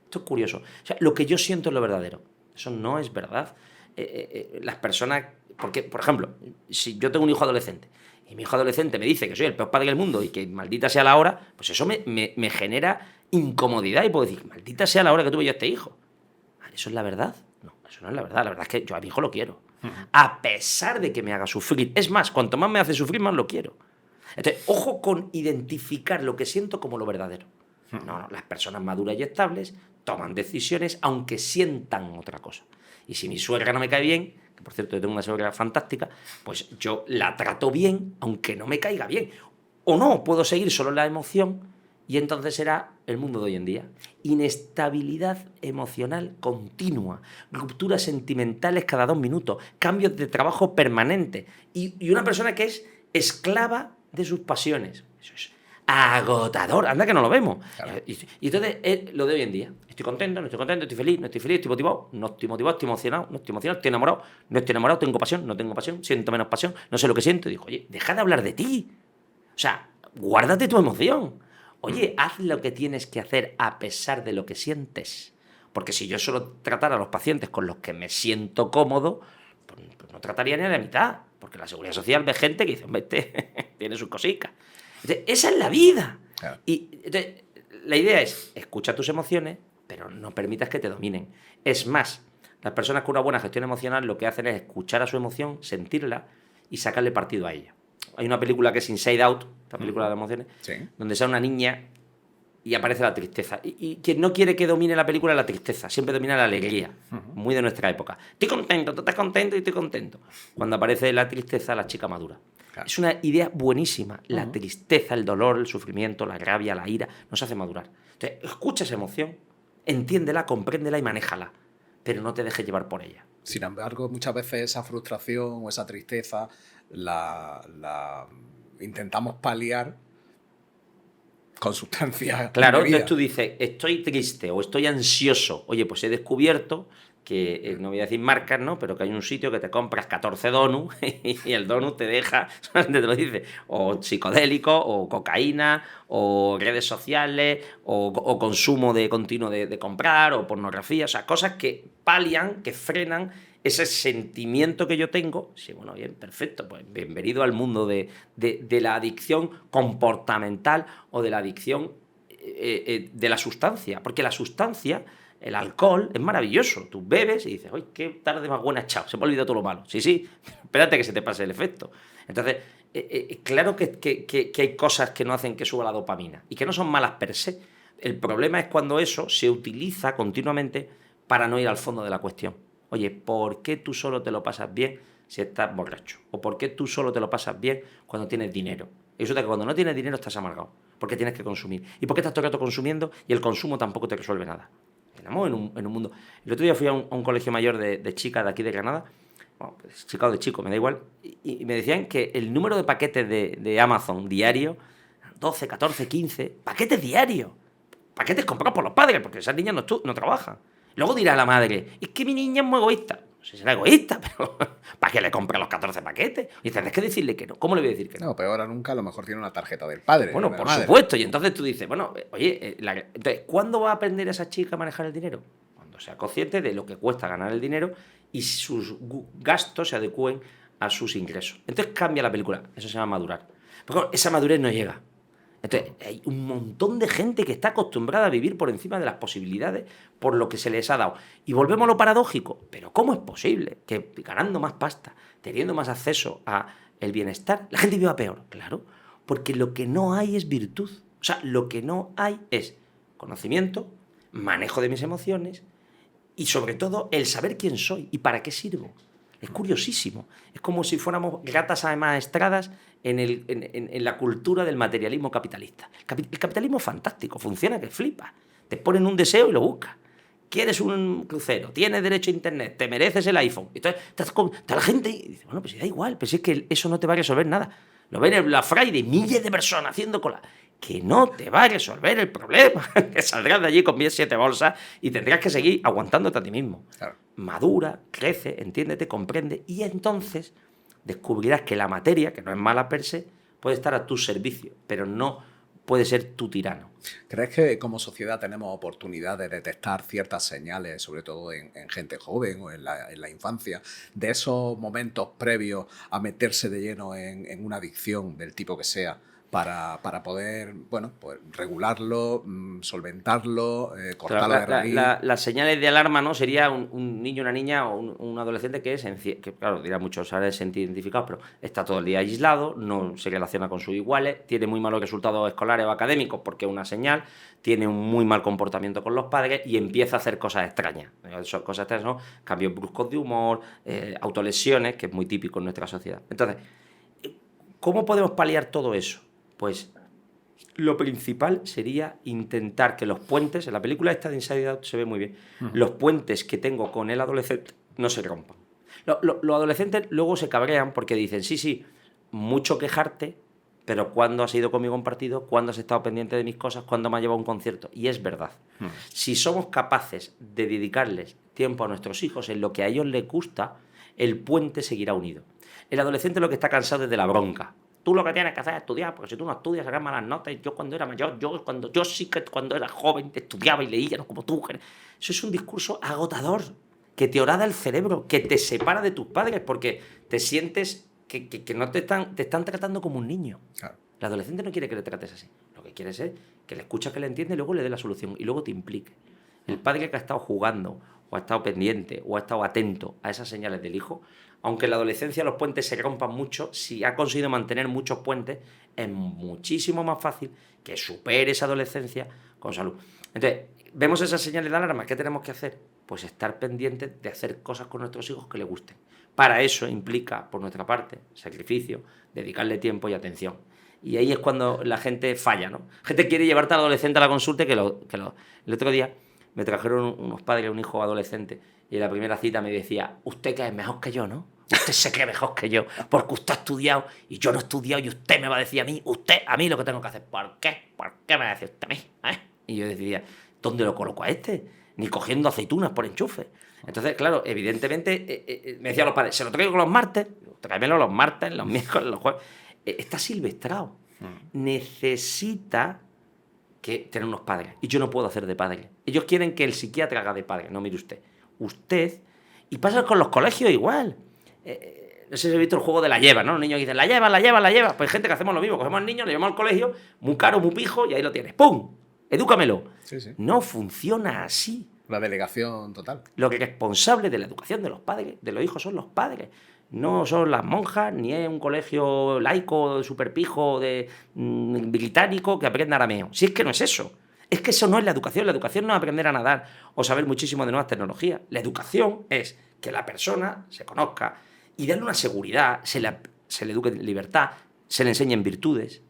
Speaker 1: Esto es curioso. O sea, lo que yo siento es lo verdadero. Eso no es verdad. Las personas, porque, por ejemplo, si yo tengo un hijo adolescente, y mi hijo adolescente me dice que soy el peor padre del mundo y que maldita sea la hora, pues eso me genera incomodidad y puedo decir, maldita sea la hora que tuve yo a este hijo. ¿Eso es la verdad? No, eso no es la verdad. La verdad es que yo a mi hijo lo quiero. A pesar de que me haga sufrir. Es más, cuanto más me hace sufrir, más lo quiero. Entonces, ojo con identificar lo que siento como lo verdadero. No, las personas maduras y estables toman decisiones aunque sientan otra cosa. Y si mi suegra no me cae bien, que por cierto yo tengo una suegra fantástica, pues yo la trato bien aunque no me caiga bien. O no, puedo seguir solo en la emoción y entonces será el mundo de hoy en día. Inestabilidad emocional continua, rupturas sentimentales cada 2 minutos, cambios de trabajo permanentes y una persona que es esclava de sus pasiones. Eso es agotador. Anda que no lo vemos.
Speaker 2: Claro.
Speaker 1: Y entonces lo de hoy en día. Estoy contento, no estoy contento, estoy feliz, no estoy feliz, estoy motivado, no estoy motivado, estoy emocionado, no estoy emocionado, estoy enamorado, no estoy enamorado, tengo pasión, no tengo pasión, siento menos pasión, no sé lo que siento. Y digo, oye, deja de hablar de ti. O sea, guárdate tu emoción. Oye, haz lo que tienes que hacer a pesar de lo que sientes. Porque si yo solo tratara a los pacientes con los que me siento cómodo, pues no trataría ni a la mitad. Porque la Seguridad Social ve gente que dice, hombre, este tiene sus cositas. Entonces, esa es la vida.
Speaker 2: Claro.
Speaker 1: Y entonces, la idea es, escucha tus emociones, pero no permitas que te dominen. Es más, las personas con una buena gestión emocional lo que hacen es escuchar a su emoción, sentirla y sacarle partido a ella. Hay una película que es Inside Out, la película de emociones,
Speaker 2: Sí.
Speaker 1: donde sale una niña y aparece la tristeza. Y quien no quiere que domine la película es la tristeza, siempre domina la alegría, muy de nuestra época. Estoy contento, tú estás contento y estoy contento. Cuando aparece la tristeza, la chica madura.
Speaker 2: Claro.
Speaker 1: Es una idea buenísima. La tristeza, el dolor, el sufrimiento, la rabia, la ira, nos hace madurar. Entonces, escucha esa emoción, entiéndela, compréndela y manéjala, pero no te dejes llevar por ella.
Speaker 2: Sin embargo, muchas veces esa frustración o esa tristeza la intentamos paliar con sustancias.
Speaker 1: Claro,
Speaker 2: indebidas.
Speaker 1: entonces tú dices, estoy triste o estoy ansioso. Oye, pues he descubierto que, no voy a decir marcas, ¿no? Pero que hay un sitio que te compras 14 donuts y el donut te deja, te lo dice, o psicodélico, o cocaína, o redes sociales, o consumo de continuo de comprar, o pornografía, o sea, cosas que palian, que frenan ese sentimiento que yo tengo. Sí, bueno, bien, perfecto, pues bienvenido al mundo de la adicción comportamental o de la adicción de la sustancia, porque la sustancia, el alcohol, es maravilloso. Tú bebes y dices, ¡ay, qué tarde más buena he echado! Se me ha olvidado todo lo malo. Sí, sí, espérate que se te pase el efecto. Entonces, claro que hay cosas que no hacen que suba la dopamina y que no son malas per se. El problema es cuando eso se utiliza continuamente para no ir al fondo de la cuestión. Oye, ¿por qué tú solo te lo pasas bien si estás borracho? ¿O por qué tú solo te lo pasas bien cuando tienes dinero? Y resulta que cuando no tienes dinero estás amargado, porque tienes que consumir. ¿Y por qué estás todo el rato consumiendo y el consumo tampoco te resuelve nada? Estamos en un mundo... El otro día fui a un colegio mayor de chicas de aquí de Granada, bueno, pues, chica o de chico, me da igual, y me decían que el número de paquetes de Amazon diario, 12, 14, 15, paquetes diarios. Paquetes comprados por los padres, porque esas niñas no trabajan. Luego dirá la madre, es que mi niña es muy egoísta. No sé si será egoísta, pero ¿para qué le compra los 14 paquetes? Y tendrás que decirle que no. ¿Cómo le voy a decir que no?
Speaker 2: No, peor a nunca, a lo mejor tiene una tarjeta del padre.
Speaker 1: Bueno,
Speaker 2: de la
Speaker 1: por
Speaker 2: madre.
Speaker 1: supuesto. Y entonces tú dices, bueno, oye, entonces, ¿cuándo va a aprender esa chica a manejar el dinero? Cuando sea consciente de lo que cuesta ganar el dinero y sus gastos se adecúen a sus ingresos. Entonces cambia la película. Eso se llama madurar. Pero esa madurez no llega. Entonces, hay un montón de gente que está acostumbrada a vivir por encima de las posibilidades por lo que se les ha dado. Y volvemos a lo paradójico. Pero ¿cómo es posible que ganando más pasta, teniendo más acceso a el bienestar, la gente viva peor? Claro, porque lo que no hay es virtud. O sea, lo que no hay es conocimiento, manejo de mis emociones y sobre todo el saber quién soy y para qué sirvo. Es curiosísimo. Es como si fuéramos gatas amaestradas en la cultura del materialismo capitalista. El capitalismo es fantástico, funciona que flipa. Te ponen un deseo y lo buscas. Quieres un crucero, tienes derecho a internet, te mereces el iPhone. Entonces, está la gente y dice, bueno, pues da igual, pero si es que eso no te va a resolver nada. Lo ven en Black Friday, miles de personas haciendo cola. Que no te va a resolver el problema. Que saldrás de allí con 7 bolsas y tendrás que seguir aguantándote a ti mismo.
Speaker 2: Claro.
Speaker 1: Madura, crece, entiéndete, comprende y entonces descubrirás que la materia, que no es mala per se, puede estar a tu servicio, pero no puede ser tu tirano.
Speaker 2: ¿Crees que como sociedad tenemos oportunidad de detectar ciertas señales, sobre todo en gente joven o en la infancia, de esos momentos previos a meterse de lleno en una adicción del tipo que sea, para poder, bueno, pues regularlo, solventarlo, cortarlo de raíz?
Speaker 1: Las señales de alarma, ¿no? Sería un niño, una niña o un adolescente que claro, dirá muchos, ahora se identificado, pero está todo el día aislado, no se relaciona con sus iguales, tiene muy malos resultados escolares o académicos porque es una señal, tiene un muy mal comportamiento con los padres y empieza a hacer cosas extrañas. Esas cosas extrañas son cambios bruscos de humor, autolesiones, que es muy típico en nuestra sociedad. Entonces, ¿cómo podemos paliar todo eso? Pues lo principal sería intentar que los puentes, en la película esta de Inside Out se ve muy bien, los puentes que tengo con el adolescente no se rompan. Los adolescentes luego se cabrean porque dicen, sí, mucho quejarte, pero ¿cuándo has ido conmigo a un partido? ¿Cuándo has estado pendiente de mis cosas? ¿Cuándo me has llevado a un concierto? Y es verdad. Si somos capaces de dedicarles tiempo a nuestros hijos en lo que a ellos les gusta, el puente seguirá unido. El adolescente lo que está cansado es de la bronca. Tú lo que tienes que hacer es estudiar, porque si tú no estudias, sacas malas notas. Yo cuando era mayor, yo sí que cuando era joven estudiaba y leía, no como tú. Eso es un discurso agotador, que te horada el cerebro, que te separa de tus padres, porque te sientes que no te están tratando como un niño.
Speaker 2: Claro.
Speaker 1: El adolescente no quiere que le trates así. Lo que quiere es que le escuches, que le entiende y luego le dé la solución y luego te implique. El padre que ha estado jugando o ha estado pendiente o ha estado atento a esas señales del hijo, aunque en la adolescencia los puentes se rompan mucho, si ha conseguido mantener muchos puentes, es muchísimo más fácil que supere esa adolescencia con salud. Entonces, vemos esas señales de alarma. ¿Qué tenemos que hacer? Pues estar pendientes de hacer cosas con nuestros hijos que les gusten. Para eso implica, por nuestra parte, sacrificio, dedicarle tiempo y atención. Y ahí es cuando la gente falla, ¿no? La gente quiere llevarte al adolescente a la consulta el otro día me trajeron unos padres, un hijo adolescente, y en la primera cita me decía, usted que es mejor que yo, ¿no? Usted se cree mejor que yo, porque usted ha estudiado y yo no he estudiado y usted me va a decir a mí lo que tengo que hacer. ¿Por qué? ¿Por qué me va a decir usted a mí? Y yo decía, ¿dónde lo coloco a este? Ni cogiendo aceitunas por enchufe. Entonces, claro, evidentemente, me decían los padres, se lo traigo los martes, tráemelo los martes, los miércoles, los jueves. Está silvestrado. Necesita tener unos padres. Y yo no puedo hacer de padre. Ellos quieren que el psiquiatra haga de padre. No, mire usted. Y pasa con los colegios igual. No sé si habéis visto el juego de la lleva, ¿no? Los niños dicen, la lleva. Pues hay gente que hacemos lo mismo. Cogemos al niño, le llevamos al colegio, muy caro, muy pijo, y ahí lo tienes. ¡Pum! Edúcamelo.
Speaker 2: Sí.
Speaker 1: No funciona así.
Speaker 2: La delegación total.
Speaker 1: Lo que es responsable de la educación de los padres, de los hijos, son los padres. No son las monjas, ni es un colegio laico, superpijo, británico que aprenda arameo. Si es que no es eso. Es que eso no es la educación. La educación no es aprender a nadar o saber muchísimo de nuevas tecnologías. La educación es que la persona se conozca y darle una seguridad, se le eduque en libertad, se le enseñen virtudes,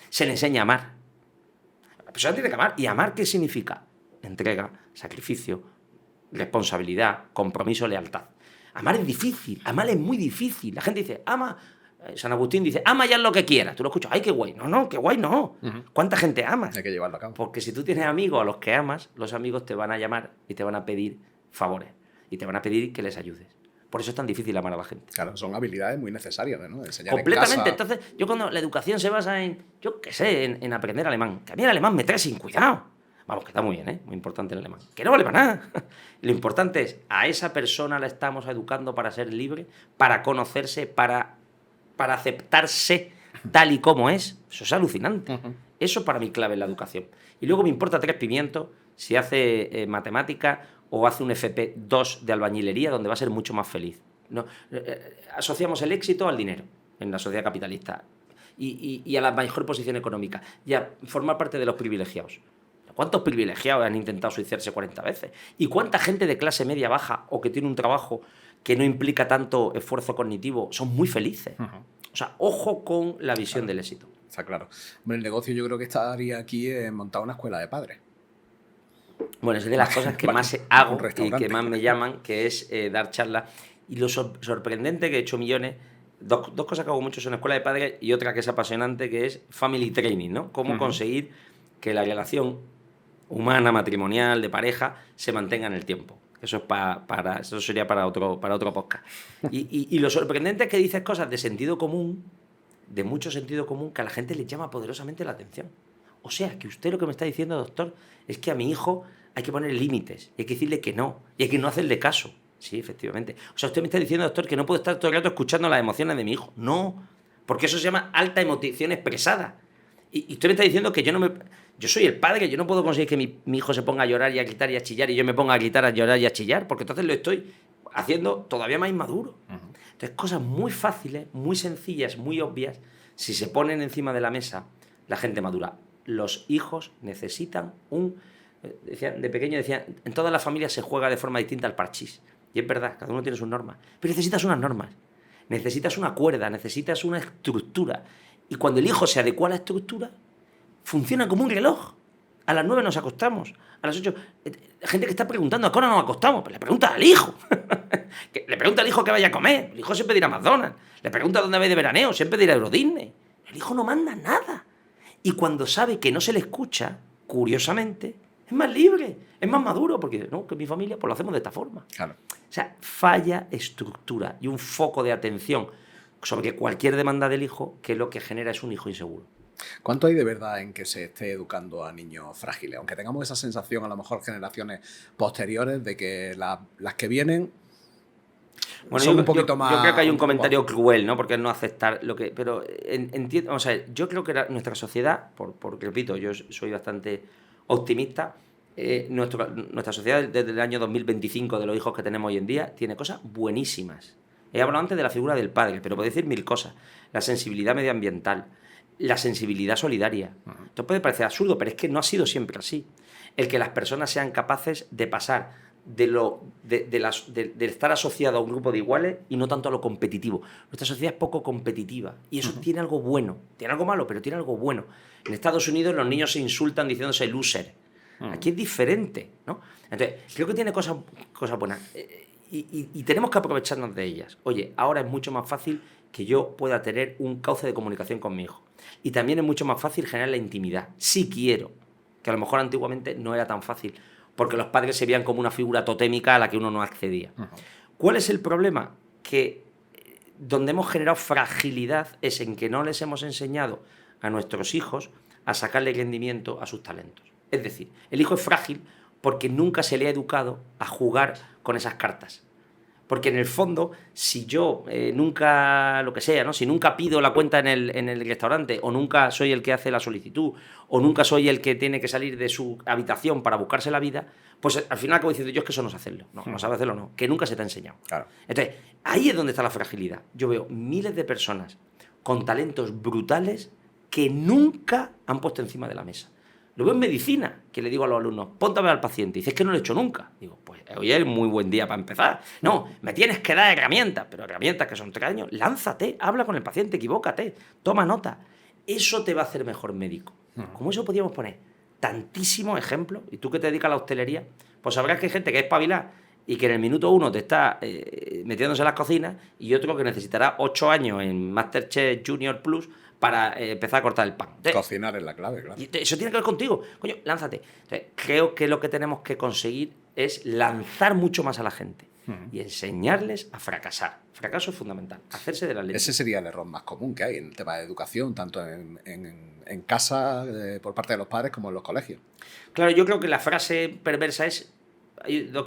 Speaker 1: se le enseñe a amar. La persona tiene que amar. ¿Y amar qué significa? Entrega, sacrificio, responsabilidad, compromiso, lealtad. Amar es difícil, amar es muy difícil. La gente dice, ama, San Agustín dice, ama ya lo que quieras. Tú lo escuchas, ¡ay, qué guay! No, qué guay no. ¿Cuánta gente amas?
Speaker 2: Hay que llevarlo a cabo.
Speaker 1: Porque si tú tienes amigos a los que amas, los amigos te van a llamar y te van a pedir favores. Y te van a pedir que les ayudes. Por eso es tan difícil amar a la gente.
Speaker 2: Claro, son habilidades muy necesarias, ¿no? Enseñar
Speaker 1: completamente.
Speaker 2: en casa.
Speaker 1: Entonces, yo cuando la educación se basa en, yo qué sé, en aprender alemán. Que a mí el alemán me trae sin cuidado. Vamos, que está muy bien, ¿eh? Muy importante el alemán. Que no vale para nada. Lo importante es, a esa persona la estamos educando para ser libre, para conocerse, para aceptarse tal y como es. Eso es alucinante. Eso para mí clave en la educación. Y luego me importa 3 pimientos si hace matemática o hace un FP2 de albañilería, donde va a ser mucho más feliz. No, asociamos el éxito al dinero en la sociedad capitalista y a la mejor posición económica y a formar parte de los privilegiados. ¿Cuántos privilegiados han intentado suicidarse 40 veces? ¿Y cuánta gente de clase media baja o que tiene un trabajo que no implica tanto esfuerzo cognitivo son muy felices? O sea, ojo con la visión del éxito.
Speaker 2: Está claro. Hombre, el negocio yo creo que estaría aquí en montar una escuela de padres.
Speaker 1: Bueno, es de las cosas que más hago y que más me llaman, que es dar charlas. Y lo sorprendente que he hecho millones, dos cosas que hago mucho son escuela de padres y otra que es apasionante, que es family training, ¿no? Cómo conseguir que la relación humana, matrimonial, de pareja, se mantenga en el tiempo. Eso es eso sería para otro podcast. Y lo sorprendente es que dices cosas de sentido común, de mucho sentido común, que a la gente le llama poderosamente la atención. O sea, que usted lo que me está diciendo, doctor, es que a mi hijo hay que poner límites, y hay que decirle que no, y hay que no hacerle caso. Sí, efectivamente. O sea, usted me está diciendo, doctor, que no puedo estar todo el rato escuchando las emociones de mi hijo. No, porque eso se llama alta emoción expresada. Y usted me está diciendo que yo soy el padre, yo no puedo conseguir que mi hijo se ponga a llorar y a gritar y a chillar y yo me ponga a gritar, a llorar y a chillar, porque entonces lo estoy haciendo todavía más inmaduro. Entonces, cosas muy fáciles, muy sencillas, muy obvias, si se ponen encima de la mesa, la gente madura. Los hijos necesitan de pequeño decían, en todas las familias se juega de forma distinta al parchís. Y es verdad, cada uno tiene sus normas. Pero necesitas unas normas, necesitas una cuerda, necesitas una estructura. Y cuando el hijo se adecua a la estructura, funciona como un reloj. A las 9 nos acostamos, a las 8... Gente que está preguntando, ¿a qué hora nos acostamos? Pues le pregunta al hijo. Le pregunta al hijo qué vaya a comer. El hijo siempre dirá McDonald's. Le pregunta dónde va de veraneo, siempre dirá Euro Disney. El hijo no manda nada. Y cuando sabe que no se le escucha, curiosamente, es más libre, es más maduro, porque no, que mi familia pues lo hacemos de esta forma.
Speaker 2: Claro.
Speaker 1: O sea, falla estructura y un foco de atención sobre cualquier demanda del hijo, que lo que genera es un hijo inseguro.
Speaker 2: ¿Cuánto hay de verdad en que se esté educando a niños frágiles? Aunque tengamos esa sensación, a lo mejor generaciones posteriores, de que las que vienen son un poquito más...
Speaker 1: Yo creo que hay un comentario cruel, ¿no? Porque es no aceptar lo que... Pero entiendo, o sea, yo creo que nuestra sociedad, repito, yo soy bastante optimista, nuestra sociedad desde el año 2025, de los hijos que tenemos hoy en día, tiene cosas buenísimas. He hablado antes de la figura del padre, pero puedo decir 1000 cosas. La sensibilidad medioambiental, la sensibilidad solidaria. Esto puede parecer absurdo, pero es que no ha sido siempre así. El que las personas sean capaces de pasar de estar asociado a un grupo de iguales y no tanto a lo competitivo. Nuestra sociedad es poco competitiva y eso tiene algo bueno. Tiene algo malo, pero tiene algo bueno. En Estados Unidos los niños se insultan diciéndose loser. Aquí es diferente, ¿no? Entonces, creo que tiene cosas buenas y tenemos que aprovecharnos de ellas. Oye, ahora es mucho más fácil que yo pueda tener un cauce de comunicación con mi hijo. Y también es mucho más fácil generar la intimidad, si quiero, que a lo mejor antiguamente no era tan fácil, porque los padres se veían como una figura totémica a la que uno no accedía. ¿Cuál es el problema? Que donde hemos generado fragilidad es en que no les hemos enseñado a nuestros hijos a sacarle rendimiento a sus talentos. Es decir, el hijo es frágil porque nunca se le ha educado a jugar con esas cartas. Porque en el fondo, si yo nunca, lo que sea, ¿no? Si nunca pido la cuenta en el restaurante, o nunca soy el que hace la solicitud, o nunca soy el que tiene que salir de su habitación para buscarse la vida, pues al final acabo diciendo yo es que eso no sé hacerlo. No sabe hacerlo, no. Que nunca se te ha enseñado.
Speaker 2: Claro.
Speaker 1: Entonces, ahí es donde está la fragilidad. Yo veo miles de personas con talentos brutales que nunca han puesto encima de la mesa. Lo veo en medicina, que le digo a los alumnos, ponte a ver al paciente. Y dices que no lo he hecho nunca. Digo, pues hoy es muy buen día para empezar. No, me tienes que dar herramientas, pero herramientas que son 3 años. Lánzate, habla con el paciente, equivócate, toma nota. Eso te va a hacer mejor médico. Como eso podríamos poner tantísimos ejemplos. Y tú que te dedicas a la hostelería, pues sabrás que hay gente que es espabilada y que en el minuto 1 te está metiéndose en las cocinas, y otro que necesitará 8 años en MasterChef Junior Plus para empezar a cortar el pan. Entonces,
Speaker 2: cocinar es la clave, claro.
Speaker 1: Y eso tiene que ver contigo. Coño, lánzate. Entonces, creo que lo que tenemos que conseguir es lanzar mucho más a la gente y enseñarles a fracasar. Fracaso es fundamental. Hacerse de la leche.
Speaker 2: Ese sería el error más común que hay en el tema de educación, tanto en casa por parte de los padres como en los colegios.
Speaker 1: Claro, yo creo que la frase perversa es... Hay una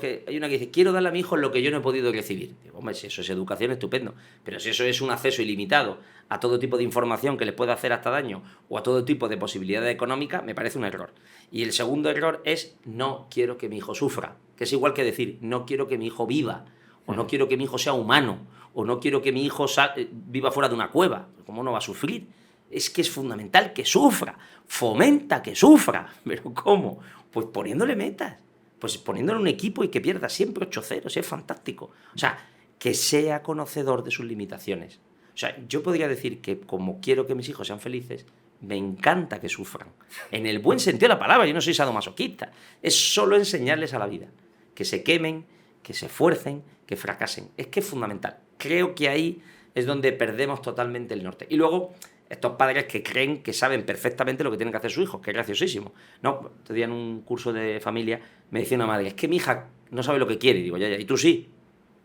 Speaker 1: que dice, quiero darle a mi hijo lo que yo no he podido recibir. Digo, hombre, si eso es educación, estupendo. Pero si eso es un acceso ilimitado a todo tipo de información que les pueda hacer hasta daño, o a todo tipo de posibilidades económicas, me parece un error. Y el segundo error es, no quiero que mi hijo sufra. Que es igual que decir, no quiero que mi hijo viva, o no quiero que mi hijo sea humano, o no quiero que mi hijo viva fuera de una cueva. ¿Cómo no va a sufrir? Es que es fundamental que sufra. Fomenta que sufra. ¿Pero cómo? Pues poniéndole metas. Pues poniéndole un equipo y que pierda siempre 8-0, es fantástico. O sea, que sea conocedor de sus limitaciones. O sea, yo podría decir que como quiero que mis hijos sean felices, me encanta que sufran. En el buen sentido de la palabra, yo no soy sadomasoquista. Es solo enseñarles a la vida. Que se quemen, que se esfuercen, que fracasen. Es que es fundamental. Creo que ahí es donde perdemos totalmente el norte. Y luego... estos padres que creen que saben perfectamente lo que tienen que hacer sus hijos, que es graciosísimo. No, te día en un curso de familia me decía una madre, es que mi hija no sabe lo que quiere. Y digo, ya, y tú sí.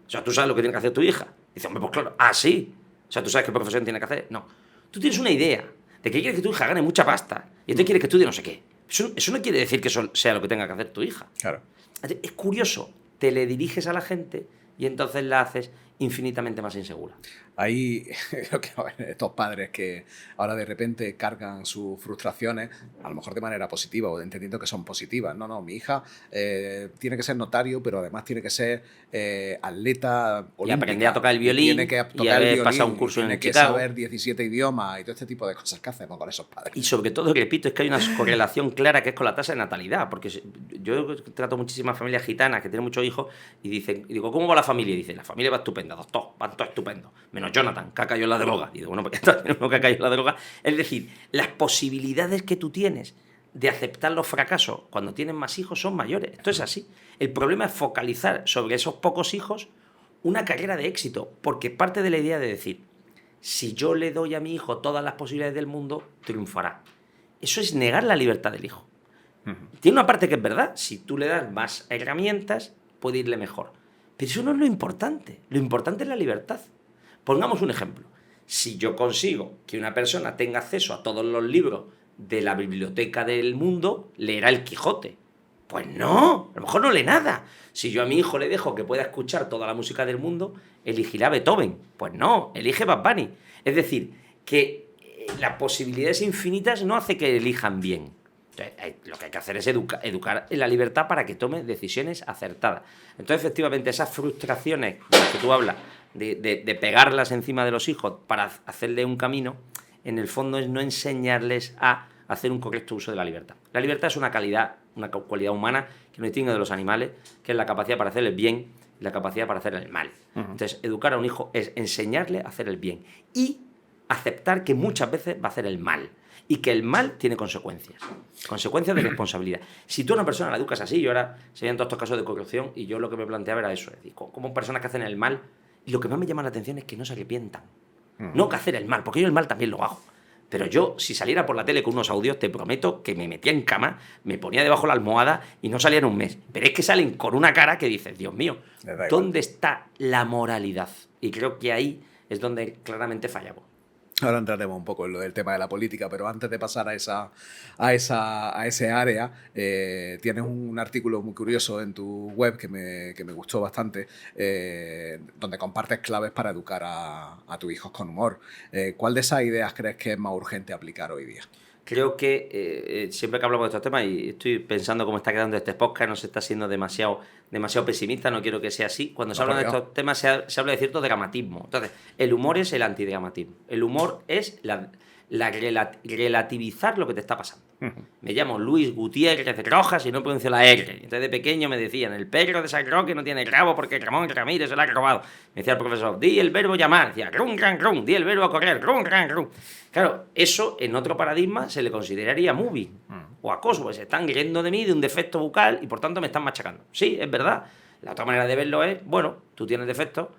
Speaker 1: O sea, tú sabes lo que tiene que hacer tu hija. Y dice, hombre, pues claro, sí. O sea, tú sabes qué profesión tiene que hacer. No. Tú tienes una idea de que quieres que tu hija gane mucha pasta y entonces quieres que estudie no sé qué. Eso no quiere decir que eso sea lo que tenga que hacer tu hija.
Speaker 2: Claro.
Speaker 1: Es curioso, te le diriges a la gente y entonces la haces infinitamente más insegura.
Speaker 2: Ahí creo que estos padres que ahora de repente cargan sus frustraciones, a lo mejor de manera positiva o entendiendo que son positivas. No, mi hija tiene que ser notario, pero además tiene que ser atleta olímpica.
Speaker 1: Y aprender a tocar el violín,
Speaker 2: tiene que tocar
Speaker 1: y haber
Speaker 2: el violín,
Speaker 1: pasado un curso en
Speaker 2: tiene que
Speaker 1: Chicago.
Speaker 2: saber 17 idiomas y todo este tipo de cosas que hacemos con esos padres.
Speaker 1: Y sobre todo, repito, es que hay una correlación clara que es con la tasa de natalidad, porque yo trato muchísimas familias gitanas que tienen muchos hijos y digo, ¿cómo va la familia? Y dicen, la familia va estupenda, doctor, van todos estupendos, menos Jonathan, que ha caído en la droga. Y digo, bueno, pues ya está, que ha caído en la droga. Es decir, las posibilidades que tú tienes de aceptar los fracasos cuando tienes más hijos son mayores. Esto es así. El problema es focalizar sobre esos pocos hijos una carrera de éxito, porque parte de la idea de decir, si yo le doy a mi hijo todas las posibilidades del mundo, triunfará. Eso es negar la libertad del hijo. Tiene una parte que es verdad. Si tú le das más herramientas, puede irle mejor. Pero eso no es lo importante. Lo importante es la libertad. Pongamos un ejemplo. Si yo consigo que una persona tenga acceso a todos los libros de la biblioteca del mundo, leerá el Quijote. Pues no, a lo mejor no lee nada. Si yo a mi hijo le dejo que pueda escuchar toda la música del mundo, elegirá Beethoven. Pues no, elige Bad Bunny. Es decir, que las posibilidades infinitas no hace que elijan bien. Entonces, lo que hay que hacer es educar en la libertad para que tome decisiones acertadas. Entonces, efectivamente, esas frustraciones de las que tú hablas, de pegarlas encima de los hijos para hacerle un camino, en el fondo es no enseñarles a hacer un correcto uso de la libertad. La libertad es una cualidad humana que nos distingue de los animales, que es la capacidad para hacer el bien y la capacidad para hacer el mal. Entonces, educar a un hijo es enseñarle a hacer el bien y aceptar que muchas veces va a hacer el mal y que el mal tiene consecuencias de responsabilidad. Si tú a una persona la educas así, yo ahora se veían todos estos casos de corrupción y yo lo que me planteaba era eso, es decir, como personas que hacen el mal, y lo que más me llama la atención es que no se arrepientan. No que hacer el mal, porque yo el mal también lo hago. Pero yo, si saliera por la tele con unos audios, te prometo que me metía en cama, me ponía debajo la almohada y no salía en un mes. Pero es que salen con una cara que dices, Dios mío, ¿dónde está la moralidad? Y creo que ahí es donde claramente fallamos.
Speaker 2: Ahora entraremos un poco en lo del tema de la política, pero antes de pasar a ese área, tienes un artículo muy curioso en tu web que me gustó bastante, donde compartes claves para educar a tus hijos con humor. ¿Cuál de esas ideas crees que es más urgente aplicar hoy día?
Speaker 1: Creo que siempre que hablamos de estos temas, y estoy pensando cómo está quedando este podcast, no se está siendo demasiado pesimista, no quiero que sea así. Cuando se habla de estos temas se habla de cierto dramatismo. Entonces, el humor es el antidramatismo. El humor es relativizar lo que te está pasando. Me llamo Luis Gutiérrez Rojas y no pronuncio la R. Entonces, de pequeño me decían, el perro de San Roque no tiene rabo porque Ramón Ramírez se lo ha robado. Me decía el profesor, di el verbo llamar. Decía, rum, ran, rum. Di el verbo correr, rum, ran, rum. Claro, eso en otro paradigma se le consideraría moving o acoso, porque se están riendo de mí de un defecto bucal y por tanto me están machacando. Sí, es verdad. La otra manera de verlo es, bueno, tú tienes defectos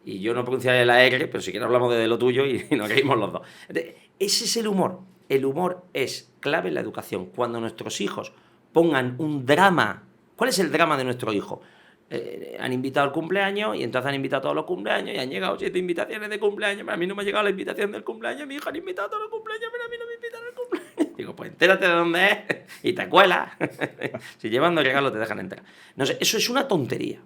Speaker 1: y yo no pronunciaré la R, pero si quieres hablamos de lo tuyo y nos reímos los dos. Ese es el humor. El humor es clave en la educación. Cuando nuestros hijos pongan un drama. ¿Cuál es el drama de nuestro hijo? Han invitado al cumpleaños y entonces han invitado a todos los cumpleaños y han llegado 7 invitaciones de cumpleaños, pero a mí no me ha llegado la invitación del cumpleaños, mi hija han invitado a todos los cumpleaños, pero a mí no me invitan al cumpleaños. Digo, pues entérate de dónde es y te cuelas. Si llevando regalo te dejan entrar. No sé, eso es una tontería.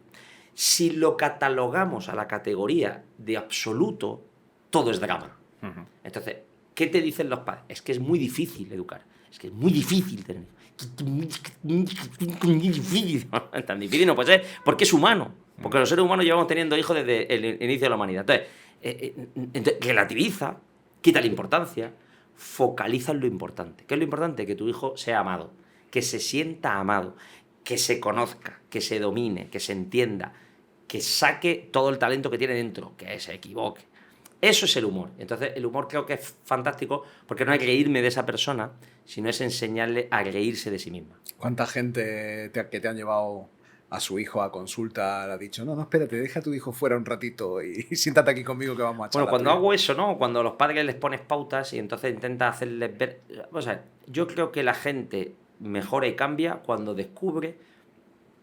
Speaker 1: Si lo catalogamos a la categoría de absoluto, todo es drama. Entonces, ¿qué te dicen los padres? Es que es muy difícil educar, es que es muy difícil tener. Tan difícil no puede ser, porque es humano, porque los seres humanos llevamos teniendo hijos desde el inicio de la humanidad. Entonces relativiza, quita la importancia, focaliza en lo importante. ¿Qué es lo importante? Que tu hijo sea amado, que se sienta amado, que se conozca, que se domine, que se entienda, que saque todo el talento que tiene dentro, que se equivoque. Eso es el humor. Entonces, el humor creo que es fantástico porque no hay que reírme de esa persona, sino es enseñarle a reírse de sí misma.
Speaker 2: ¿Cuánta gente que te han llevado a su hijo a consulta le ha dicho, no, espérate, deja a tu hijo fuera un ratito y siéntate aquí conmigo que vamos a charlar?
Speaker 1: Bueno, cuando hago eso, ¿no? Cuando a los padres les pones pautas y entonces intentas hacerles ver... O sea, yo creo que la gente mejora y cambia cuando descubre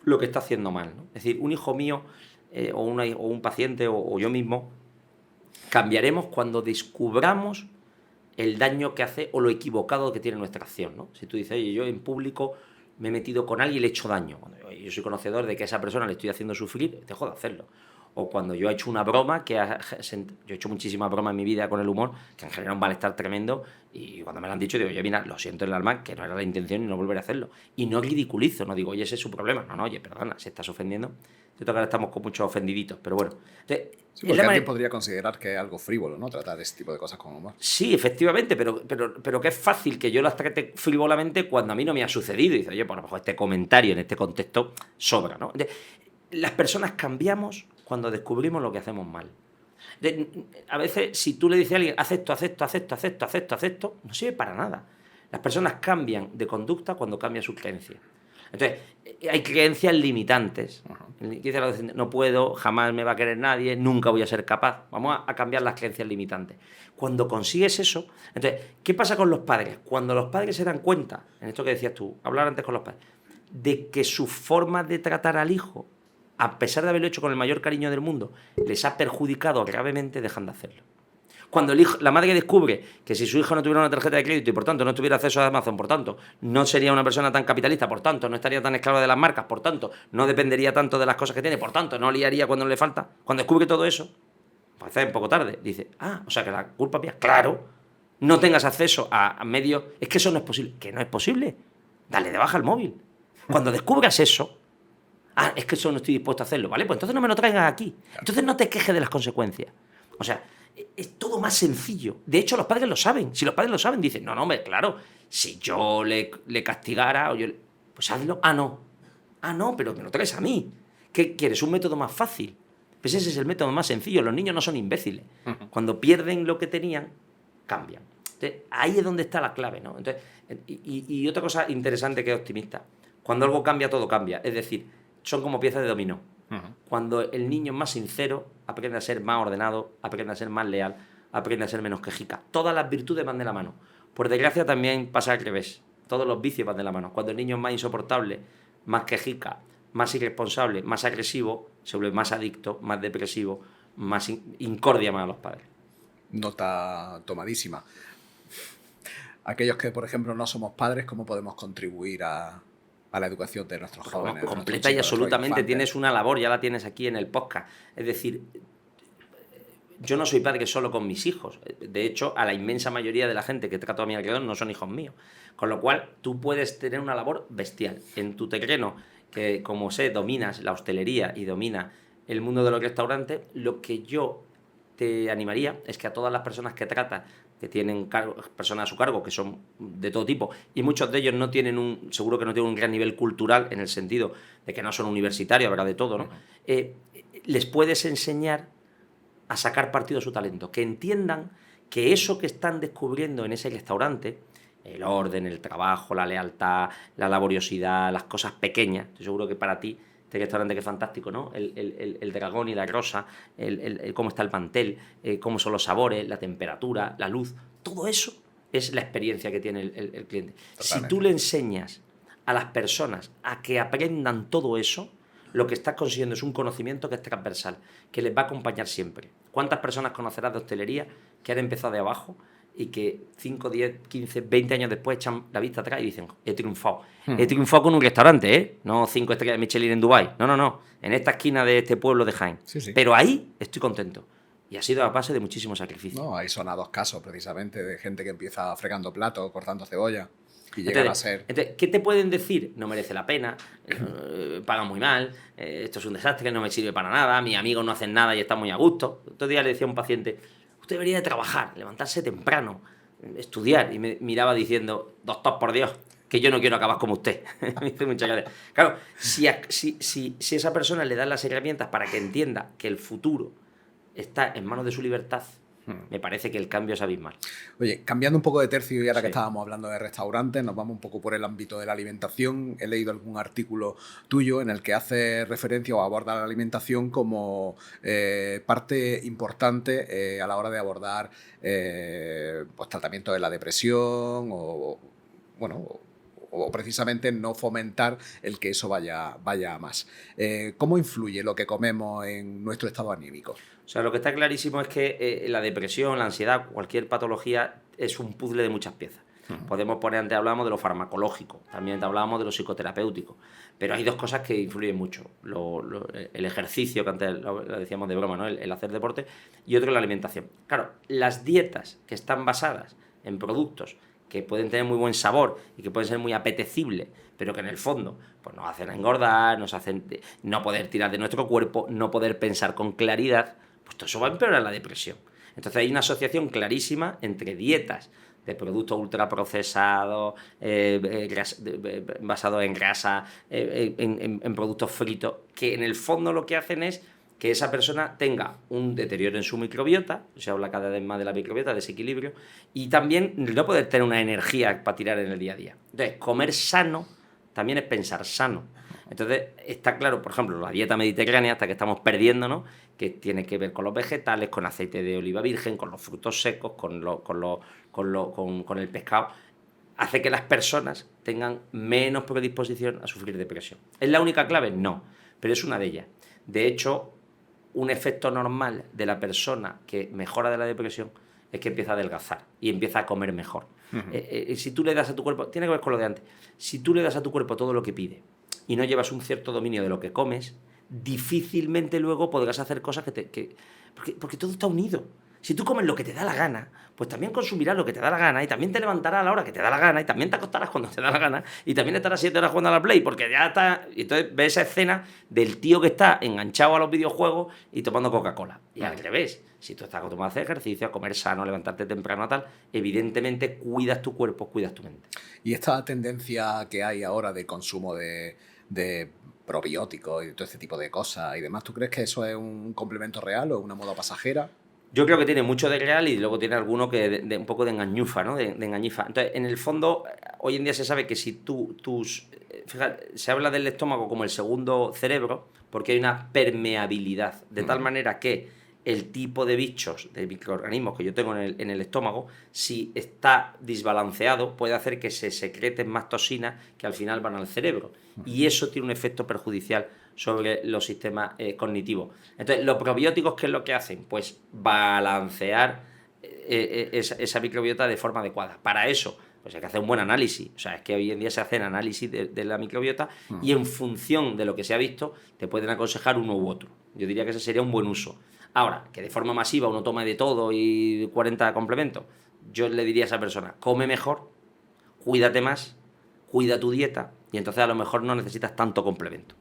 Speaker 1: lo que está haciendo mal, ¿no? Es decir, un hijo mío o un paciente o yo mismo... cambiaremos cuando descubramos el daño que hace o lo equivocado que tiene nuestra acción, ¿no? Si tú dices, oye, yo en público me he metido con alguien y le he hecho daño. Cuando yo soy conocedor de que a esa persona le estoy haciendo sufrir, dejo de hacerlo. O cuando yo he hecho una broma, yo he hecho muchísimas bromas en mi vida con el humor, que han generado un malestar tremendo, y cuando me lo han dicho, digo, oye, mira, lo siento en el alma, que no era la intención y no volveré a hacerlo. Y no ridiculizo, no digo, oye, ese es su problema. No, oye, perdona, se estás ofendiendo. Cierto que ahora estamos con muchos ofendiditos, pero bueno. Entonces,
Speaker 2: sí, porque alguien podría considerar que es algo frívolo, ¿no? Tratar ese tipo de cosas con humor.
Speaker 1: Sí, efectivamente, pero que es fácil que yo las trate frívolamente cuando a mí no me ha sucedido. Y dice, oye, pues a lo mejor este comentario en este contexto sobra, ¿no? Entonces, las personas cambiamos cuando descubrimos lo que hacemos mal. A veces, si tú le dices a alguien, acepto, no sirve para nada. Las personas cambian de conducta cuando cambia su creencia. Entonces, hay creencias limitantes. Dice la docente, no puedo, jamás me va a querer nadie, nunca voy a ser capaz. Vamos a cambiar las creencias limitantes. Cuando consigues eso, entonces, ¿qué pasa con los padres? Cuando los padres se dan cuenta, en esto que decías tú, hablar antes con los padres, de que su forma de tratar al hijo, a pesar de haberlo hecho con el mayor cariño del mundo, les ha perjudicado gravemente, dejan de hacerlo. Cuando la madre descubre que si su hijo no tuviera una tarjeta de crédito y por tanto no tuviera acceso a Amazon, por tanto no sería una persona tan capitalista, por tanto no estaría tan esclavo de las marcas, por tanto no dependería tanto de las cosas que tiene, por tanto no liaría cuando le falta, cuando descubre todo eso, pues es un poco tarde, dice, o sea que la culpa mía, claro, no tengas acceso a medios, es que eso no es posible, que no es posible, dale de baja el móvil. Cuando descubras eso, es que eso no estoy dispuesto a hacerlo, ¿vale? Pues entonces no me lo traigas aquí, entonces no te quejes de las consecuencias, o sea, es todo más sencillo. De hecho, los padres lo saben. Si los padres lo saben, dicen, no, hombre, claro, si yo le castigara, o pues hazlo. No, pero me lo traes a mí. ¿Qué quieres? ¿Un método más fácil? Pues ese es el método más sencillo. Los niños no son imbéciles. Cuando pierden lo que tenían, cambian. Entonces, ahí es donde está la clave, ¿no? Entonces, y otra cosa interesante que es optimista. Cuando algo cambia, todo cambia. Es decir, son como piezas de dominó. Cuando el niño es más sincero, aprende a ser más ordenado, aprende a ser más leal, aprende a ser menos quejica. Todas las virtudes van de la mano. Por desgracia también pasa al revés. Todos los vicios van de la mano. Cuando el niño es más insoportable, más quejica, más irresponsable, más agresivo, se vuelve más adicto, más depresivo, más incordia más a los padres.
Speaker 2: Nota tomadísima. Aquellos que, por ejemplo, no somos padres, ¿cómo podemos contribuir a la educación de nuestros jóvenes?
Speaker 1: Completa y absolutamente. Tienes una labor, ya la tienes aquí en el podcast. Es decir, yo no soy padre solo con mis hijos. De hecho, a la inmensa mayoría de la gente que trato a mi alrededor no son hijos míos. Con lo cual, tú puedes tener una labor bestial. En tu terreno, que como sé, dominas la hostelería y dominas el mundo de los restaurantes, lo que yo te animaría es que a todas las personas que tratas, que tienen personas a su cargo, que son de todo tipo, y muchos de ellos no tienen seguro que no tienen un gran nivel cultural, en el sentido de que no son universitarios, habrá de todo, ¿no? Les puedes enseñar a sacar partido de su talento, que entiendan que eso que están descubriendo en ese restaurante, el orden, el trabajo, la lealtad, la laboriosidad, las cosas pequeñas, estoy seguro que para ti este restaurante que es fantástico, ¿no? El dragón y la rosa, cómo está el mantel, cómo son los sabores, la temperatura, la luz, todo eso es la experiencia que tiene el cliente. Totalmente. Si tú le enseñas a las personas a que aprendan todo eso, lo que estás consiguiendo es un conocimiento que es transversal, que les va a acompañar siempre. ¿Cuántas personas conocerás de hostelería que han empezado de abajo y que 5, 10, 15, 20 años después echan la vista atrás y dicen, he triunfado? He triunfado con un restaurante, ¿eh? No 5 estrellas de Michelin en Dubái. No. En esta esquina de este pueblo de Jaén. Sí. Pero ahí estoy contento. Y ha sido a base de muchísimo sacrificio.
Speaker 2: No, hay sonados casos precisamente de gente que empieza fregando platos, cortando cebolla y llegan a ser...
Speaker 1: Entonces, ¿qué te pueden decir? No merece la pena, pagan muy mal, esto es un desastre, no me sirve para nada, mis amigos no hacen nada y están muy a gusto. Otro día le decía a un paciente, usted debería de trabajar, levantarse temprano, estudiar. Y me miraba diciendo, doctor, por Dios, que yo no quiero acabar como usted. Me dice muchas gracias. Claro, si a esa persona le dan las herramientas para que entienda que el futuro está en manos de su libertad, me parece que el cambio es abismal.
Speaker 2: Oye, cambiando un poco de tercio y ahora que estábamos hablando de restaurantes, nos vamos un poco por el ámbito de la alimentación. He leído algún artículo tuyo en el que hace referencia o aborda la alimentación como parte importante a la hora de abordar pues, tratamiento de la depresión o precisamente no fomentar el que eso vaya a más. ¿Cómo influye lo que comemos en nuestro estado anímico?
Speaker 1: O sea, lo que está clarísimo es que la depresión, la ansiedad, cualquier patología es un puzzle de muchas piezas. Podemos poner, antes hablábamos de lo farmacológico, también hablábamos de lo psicoterapéutico, pero hay dos cosas que influyen mucho. El ejercicio, que antes lo decíamos de broma, ¿no? El hacer deporte, y otro la alimentación. Claro, las dietas que están basadas en productos que pueden tener muy buen sabor y que pueden ser muy apetecibles, pero que en el fondo pues nos hacen engordar, nos hacen no poder tirar de nuestro cuerpo, no poder pensar con claridad, pues todo eso va a empeorar la depresión. Entonces hay una asociación clarísima entre dietas de productos ultraprocesados, basados en grasa, en productos fritos, que en el fondo lo que hacen es que esa persona tenga un deterioro en su microbiota, se habla cada vez más de la microbiota, desequilibrio, y también no poder tener una energía para tirar en el día a día. Entonces, comer sano también es pensar sano. Entonces, está claro, por ejemplo, la dieta mediterránea, hasta que estamos perdiendo, ¿no? Que tiene que ver con los vegetales, con aceite de oliva virgen, con los frutos secos, con el pescado, hace que las personas tengan menos predisposición a sufrir depresión. ¿Es la única clave? No, pero es una de ellas. De hecho, un efecto normal de la persona que mejora de la depresión es que empieza a adelgazar y empieza a comer mejor. Si tú le das a tu cuerpo, tiene que ver con lo de antes, si tú le das a tu cuerpo todo lo que pide y no llevas un cierto dominio de lo que comes, difícilmente luego podrás hacer cosas porque todo está unido. Si tú comes lo que te da la gana, pues también consumirás lo que te da la gana y también te levantarás a la hora que te da la gana y también te acostarás cuando te da la gana y también estarás 7 horas jugando a la Play porque ya está... Y entonces ves esa escena del tío que está enganchado a los videojuegos y tomando Coca-Cola. Y al revés, si tú estás acostumbrado a hacer ejercicio, a comer sano, a levantarte temprano, tal, evidentemente cuidas tu cuerpo, cuidas tu mente.
Speaker 2: Y esta tendencia que hay ahora de consumo de probióticos y todo este tipo de cosas y demás, ¿tú crees que eso es un complemento real o una moda pasajera?
Speaker 1: Yo creo que tiene mucho de real y luego tiene alguno que de un poco de engañufa, ¿no? De engañifa. Entonces, en el fondo, hoy en día se sabe que si fíjate, se habla del estómago como el segundo cerebro porque hay una permeabilidad, de tal manera que el tipo de bichos, de microorganismos que yo tengo en el estómago, si está desbalanceado, puede hacer que se secreten más toxinas que al final van al cerebro. Y eso tiene un efecto perjudicial sobre los sistemas cognitivos. Entonces, los probióticos, ¿qué es lo que hacen? Pues balancear esa microbiota de forma adecuada. Para eso, pues hay que hacer un buen análisis. O sea, es que hoy en día se hacen análisis de la microbiota y en función de lo que se ha visto, te pueden aconsejar uno u otro. Yo diría que ese sería un buen uso. Ahora, que de forma masiva uno tome de todo y 40 complementos, yo le diría a esa persona, come mejor, cuídate más, cuida tu dieta y entonces a lo mejor no necesitas tanto complemento.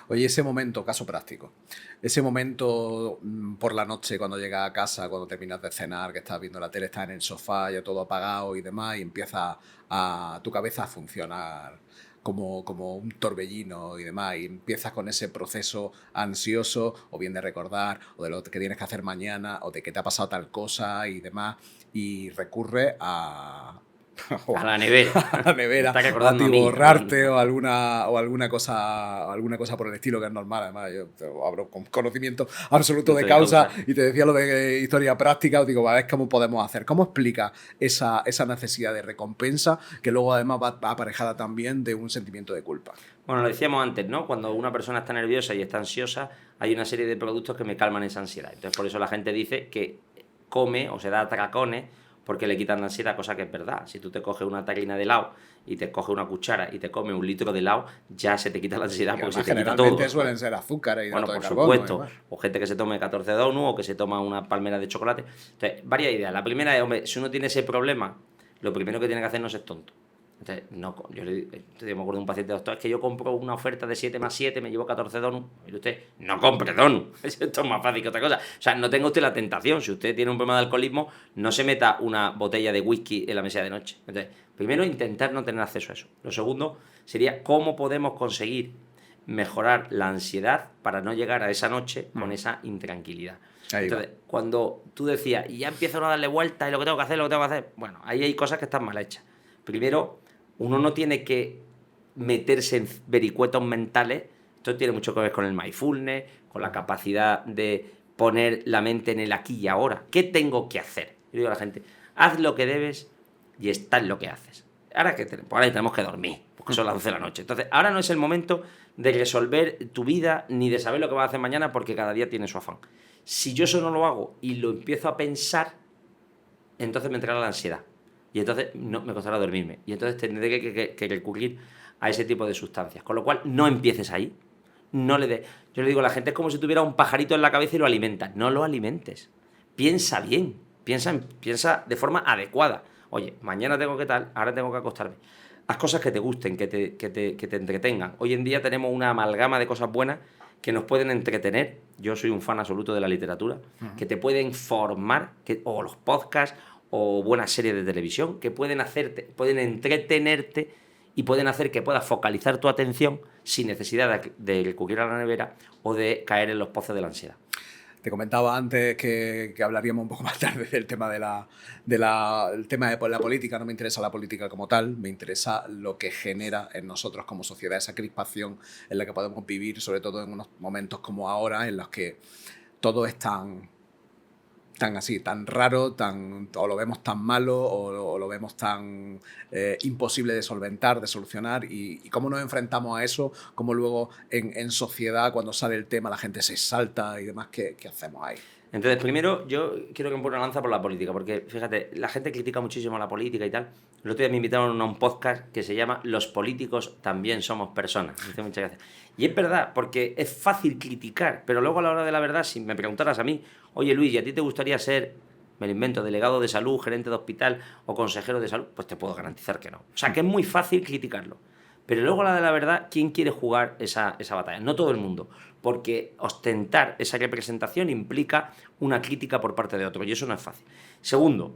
Speaker 2: Oye, ese momento, caso práctico, ese momento por la noche cuando llegas a casa, cuando terminas de cenar, que estás viendo la tele, estás en el sofá, ya todo apagado y demás, y empieza a tu cabeza a funcionar como un torbellino y demás, y empiezas con ese proceso ansioso, o bien de recordar, o de lo que tienes que hacer mañana, o de que te ha pasado tal cosa y demás, y recurre a
Speaker 1: la nevera.
Speaker 2: A la nevera, a atiborrarte o alguna cosa por el estilo, que es normal. Además, yo hablo con conocimiento absoluto de causa y te decía lo de historia práctica. Os digo, a ver cómo podemos hacer. ¿Cómo explica esa necesidad de recompensa que luego además va aparejada también de un sentimiento de culpa?
Speaker 1: Bueno, lo decíamos antes, ¿no? Cuando una persona está nerviosa y está ansiosa, hay una serie de productos que me calman esa ansiedad. Entonces, por eso la gente dice que come o se da atracones porque le quitan la ansiedad, cosa que es verdad. Si tú te coges una tarrina de helado y te coges una cuchara y te comes 1 litro de helado, ya se te quita la ansiedad porque se te quita todo.
Speaker 2: Generalmente suelen ser azúcares y
Speaker 1: bueno, por
Speaker 2: carbono,
Speaker 1: supuesto. O gente que se tome 14 donuts o que se toma una palmera de chocolate. Entonces, varias ideas. La primera es, hombre, si uno tiene ese problema, lo primero que tiene que hacer no es ser tonto. Entonces, yo me acuerdo de un paciente, doctor, es que yo compro una oferta de 7 más 7, me llevo 14 donuts. Y usted, no compre donuts. Esto es más fácil que otra cosa. O sea, no tenga usted la tentación. Si usted tiene un problema de alcoholismo, no se meta una botella de whisky en la mesa de noche. Entonces, primero, intentar no tener acceso a eso. Lo segundo sería cómo podemos conseguir mejorar la ansiedad para no llegar a esa noche con esa intranquilidad. Entonces, cuando tú decías, y ya empiezo a darle vueltas y lo que tengo que hacer, bueno, ahí hay cosas que están mal hechas. Primero, uno no tiene que meterse en vericuetos mentales. Esto tiene mucho que ver con el mindfulness, con la capacidad de poner la mente en el aquí y ahora. ¿Qué tengo que hacer? Yo digo a la gente, haz lo que debes y está en lo que haces. Ahora tenemos que dormir, porque son las 12 de la noche. Entonces, ahora no es el momento de resolver tu vida ni de saber lo que vas a hacer mañana porque cada día tiene su afán. Si yo eso no lo hago y lo empiezo a pensar, entonces me entrará la ansiedad. Y entonces no me costará dormirme. Y entonces tendré que recurrir a ese tipo de sustancias. Con lo cual, no empieces ahí. No le des. Yo le digo a la gente, es como si tuviera un pajarito en la cabeza y lo alimentas. No lo alimentes. Piensa bien. Piensa de forma adecuada. Oye, mañana tengo que tal, ahora tengo que acostarme. Haz cosas que te gusten, que te entretengan. Hoy en día tenemos una amalgama de cosas buenas que nos pueden entretener. Yo soy un fan absoluto de la literatura. Que te pueden formar, o los podcasts, o buenas series de televisión que pueden entretenerte y pueden hacer que puedas focalizar tu atención sin necesidad de recurrir a la nevera o de caer en los pozos de la ansiedad.
Speaker 2: Te comentaba antes que hablaríamos un poco más tarde del tema el tema de la política. No me interesa la política como tal, me interesa lo que genera en nosotros como sociedad, esa crispación en la que podemos vivir, sobre todo en unos momentos como ahora, en los que todo es tan así, tan raro, o lo vemos tan malo, o lo vemos tan imposible de solventar, de solucionar, y cómo nos enfrentamos a eso, cómo luego en sociedad, cuando sale el tema, la gente se salta y demás, ¿qué hacemos ahí?
Speaker 1: Entonces, primero, yo quiero que me ponga una lanza por la política, porque fíjate, la gente critica muchísimo la política y tal. El otro día me invitaron a un podcast que se llama Los políticos también somos personas. Me dice muchas gracias. Y es verdad, porque es fácil criticar, pero luego a la hora de la verdad, si me preguntaras a mí, oye Luis, ¿y a ti te gustaría ser, me lo invento, delegado de salud, gerente de hospital o consejero de salud? Pues te puedo garantizar que no. O sea, que es muy fácil criticarlo. Pero luego a la de la verdad, ¿quién quiere jugar esa batalla? No todo el mundo, porque ostentar esa representación implica una crítica por parte de otro, y eso no es fácil. Segundo,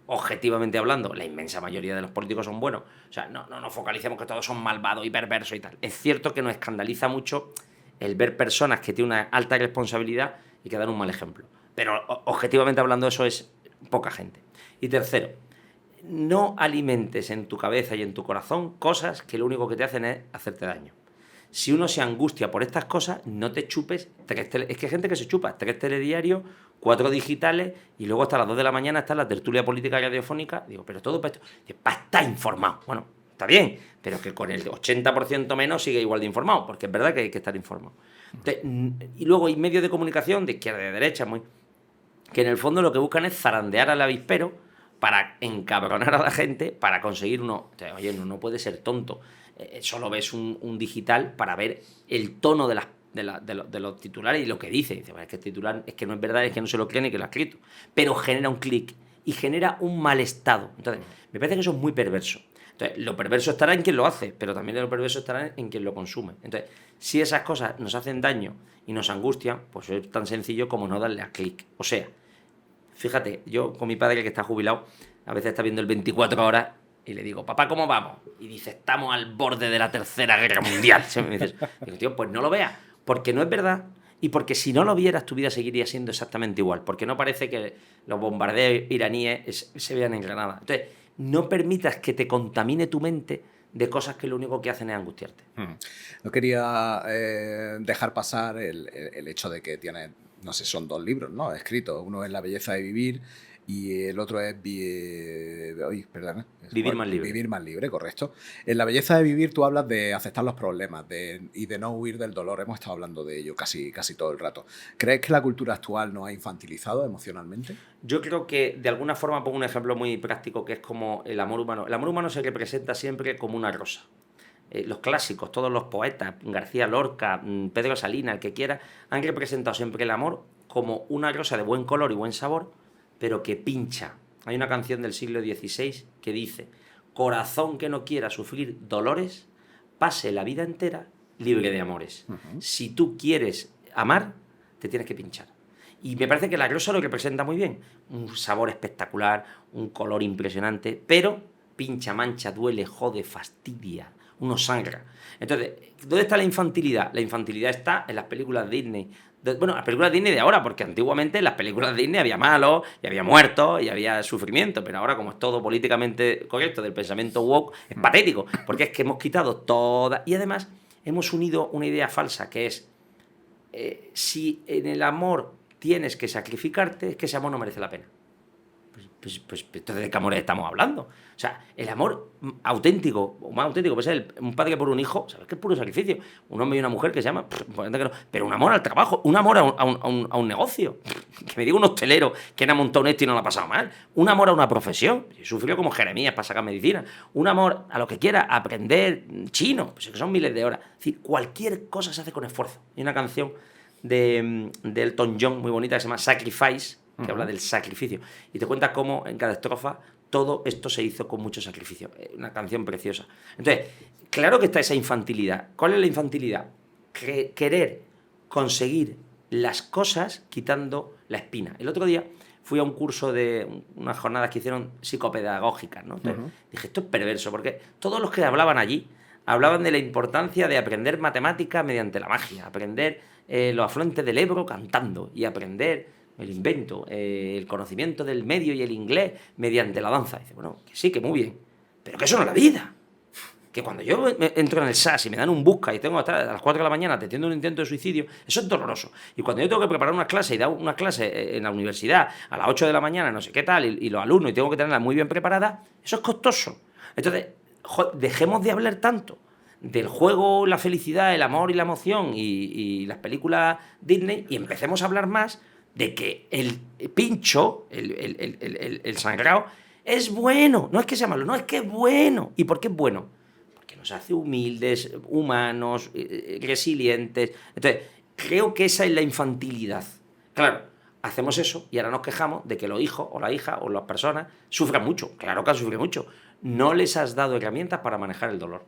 Speaker 1: objetivamente hablando, la inmensa mayoría de los políticos son buenos. O sea, no nos focalicemos que todos son malvados y perversos y tal. Es cierto que nos escandaliza mucho el ver personas que tienen una alta responsabilidad y que dan un mal ejemplo. Pero objetivamente hablando, eso es poca gente. Y tercero, no alimentes en tu cabeza y en tu corazón cosas que lo único que te hacen es hacerte daño. Si uno se angustia por estas cosas, no te chupes es que hay gente que se chupa 3 telediarios, 4 digitales y luego hasta las 2 de la mañana está la tertulia política radiofónica. Digo, pero todo para esto, para estar informado. Bueno, está bien, pero que con el 80% menos sigue igual de informado, porque es verdad que hay que estar informado. Entonces, y luego hay medios de comunicación de izquierda y de derecha que en el fondo lo que buscan es zarandear al avispero para encabronar a la gente, para conseguir uno. Oye, no puede ser tonto. Solo ves un digital para ver el tono de los titulares y lo que dice. Dice, bueno, es que el titular es que no es verdad, es que no se lo cree ni que lo ha escrito. Pero genera un clic y genera un mal estado. Entonces, me parece que eso es muy perverso. Entonces, lo perverso estará en quien lo hace, pero también lo perverso estará en quien lo consume. Entonces, si esas cosas nos hacen daño y nos angustian, pues es tan sencillo como no darle a clic. O sea, fíjate, yo con mi padre que está jubilado, a veces está viendo el 24 horas y le digo, papá, ¿cómo vamos? Y dice, estamos al borde de la Tercera Guerra Mundial. Digo, tío, pues no lo veas, porque no es verdad y porque si no lo vieras tu vida seguiría siendo exactamente igual, porque no parece que los bombardeos iraníes se vean en Granada. Entonces, no permitas que te contamine tu mente de cosas que lo único que hacen es angustiarte.
Speaker 2: No quería dejar pasar el hecho de que tiene, no sé, son 2 libros, ¿no? Escritos. Uno es La belleza de vivir y el otro es
Speaker 1: Vivir más libre.
Speaker 2: Vivir más libre, correcto. En La belleza de vivir tú hablas de aceptar los problemas y de no huir del dolor. Hemos estado hablando de ello casi todo el rato. ¿Crees que la cultura actual nos ha infantilizado emocionalmente?
Speaker 1: Yo creo que de alguna forma pongo un ejemplo muy práctico que es como el amor humano. El amor humano se representa siempre como una rosa. Los clásicos, todos los poetas, García Lorca, Pedro Salinas, el que quiera, han representado siempre el amor como una rosa de buen color y buen sabor, pero que pincha. Hay una canción del siglo XVI que dice: corazón que no quiera sufrir dolores, pase la vida entera libre de amores. Si tú quieres amar, te tienes que pinchar. Y me parece que la rosa lo representa muy bien. Un sabor espectacular, un color impresionante, pero pincha, mancha, duele, jode, fastidia. Uno sangra. Entonces, ¿dónde está la infantilidad? La infantilidad está en las películas Disney. Bueno, las películas Disney de ahora, porque antiguamente en las películas Disney había malos, y había muertos, y había sufrimiento, pero ahora como es todo políticamente correcto del pensamiento woke, es patético, porque es que hemos quitado toda... Y además hemos unido una idea falsa, que es, si en el amor tienes que sacrificarte, es que ese amor no merece la pena. Pues entonces, ¿de qué amor estamos hablando? O sea, el amor auténtico, o más auténtico, puede ser un padre por un hijo, ¿sabes qué es puro sacrificio? Un hombre y una mujer que se llaman, pero un amor al trabajo, un amor a un negocio. Que me diga un hostelero que ha montado un esto y no lo ha pasado mal. Un amor a una profesión. Sufrió como Jeremías para sacar medicina. Un amor a lo que quiera, aprender chino, pues que son miles de horas. Es decir, cualquier cosa se hace con esfuerzo. Hay una canción de Elton John muy bonita que se llama Sacrifice, que habla del sacrificio, y te cuenta cómo en cada estrofa todo esto se hizo con mucho sacrificio. Una canción preciosa. Entonces, claro que está esa infantilidad. ¿Cuál es la infantilidad? Querer conseguir las cosas quitando la espina. El otro día fui a un curso de unas jornadas que hicieron psicopedagógicas, ¿no? Entonces, dije, esto es perverso, porque todos los que hablaban allí hablaban de la importancia de aprender matemáticas mediante la magia, aprender los afluentes del Ebro cantando y aprender el invento, el conocimiento del medio y el inglés mediante la danza. Y dice, bueno, que sí, que muy bien, pero que eso no es la vida. Que cuando yo entro en el SAS y me dan un busca y tengo hasta a las 4 de la mañana teniendo un intento de suicidio, eso es doloroso. Y cuando yo tengo que preparar una clase y dar una clase en la universidad a las 8 de la mañana, no sé qué tal, y los alumnos, y tengo que tenerla muy bien preparada, eso es costoso. Entonces, dejemos de hablar tanto del juego, la felicidad, el amor y la emoción y las películas Disney y empecemos a hablar más de que el pincho, el sangrado, es bueno. No es que sea malo, no, es que es bueno. ¿Y por qué es bueno? Porque nos hace humildes, humanos, resilientes. Entonces, creo que esa es la infantilidad. Claro, hacemos eso y ahora nos quejamos de que los hijos o la hija o las personas sufran mucho. Claro que sufren mucho. No les has dado herramientas para manejar el dolor.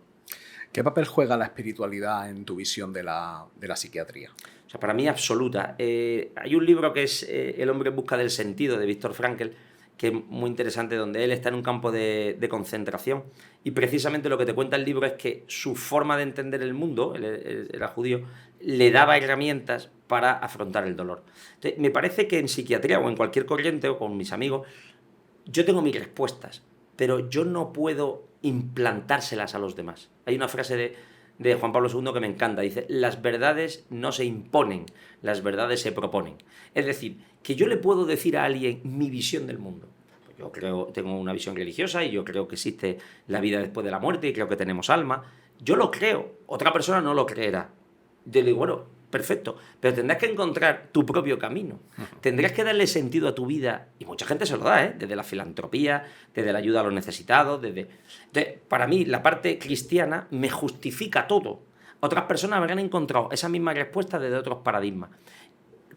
Speaker 2: ¿Qué papel juega la espiritualidad en tu visión de la psiquiatría?
Speaker 1: O sea, para mí absoluta. Hay un libro que es El hombre en busca del sentido, de Viktor Frankl, que es muy interesante, donde él está en un campo de concentración y precisamente lo que te cuenta el libro es que su forma de entender el mundo, él era judío, le daba herramientas para afrontar el dolor. Entonces, me parece que en psiquiatría o en cualquier corriente o con mis amigos, yo tengo mis respuestas, pero yo no puedo implantárselas a los demás. Hay una frase de Juan Pablo II que me encanta, dice, las verdades no se imponen, las verdades se proponen. Es decir, que yo le puedo decir a alguien mi visión del mundo. Pues yo creo, tengo una visión religiosa y yo creo que existe la vida después de la muerte y creo que tenemos alma. Yo lo creo, otra persona no lo creerá. Yo le digo, bueno, perfecto, pero tendrás que encontrar tu propio camino. Tendrás que darle sentido a tu vida, y mucha gente se lo da, desde la filantropía, desde la ayuda a los necesitados, desde... Entonces, para mí, la parte cristiana me justifica todo. Otras personas habrán encontrado esa misma respuesta desde otros paradigmas.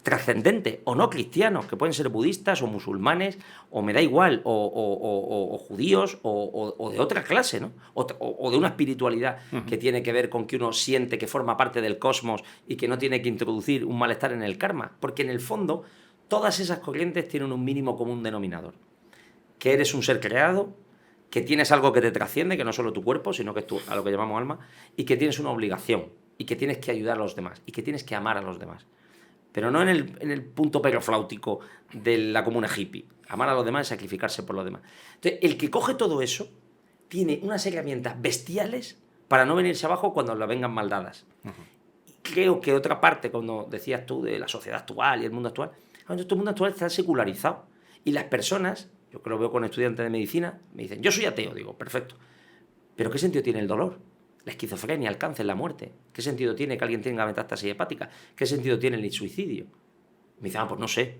Speaker 1: Trascendentes o no cristianos, que pueden ser budistas o musulmanes, o me da igual, o judíos, o de otra clase, ¿no? O de una espiritualidad que tiene que ver con que uno siente que forma parte del cosmos y que no tiene que introducir un malestar en el karma, porque en el fondo todas esas corrientes tienen un mínimo común denominador, que eres un ser creado, que tienes algo que te trasciende, que no es solo tu cuerpo, sino que es a lo que llamamos alma, y que tienes una obligación, y que tienes que ayudar a los demás, y que tienes que amar a los demás. Pero no en el punto perofláutico de la comuna hippie. Amar a los demás es sacrificarse por los demás. Entonces, el que coge todo eso tiene unas herramientas bestiales para no venirse abajo cuando le vengan mal dadas. Y creo que otra parte, cuando decías tú de la sociedad actual y el mundo actual, cuando el mundo actual está secularizado. Y las personas, yo que lo veo con estudiantes de medicina, me dicen, yo soy ateo. Digo, perfecto. ¿Pero qué sentido tiene el dolor? La esquizofrenia, el cáncer, la muerte. ¿Qué sentido tiene que alguien tenga metástasis hepática? ¿Qué sentido tiene el suicidio? Me dicen, pues no sé.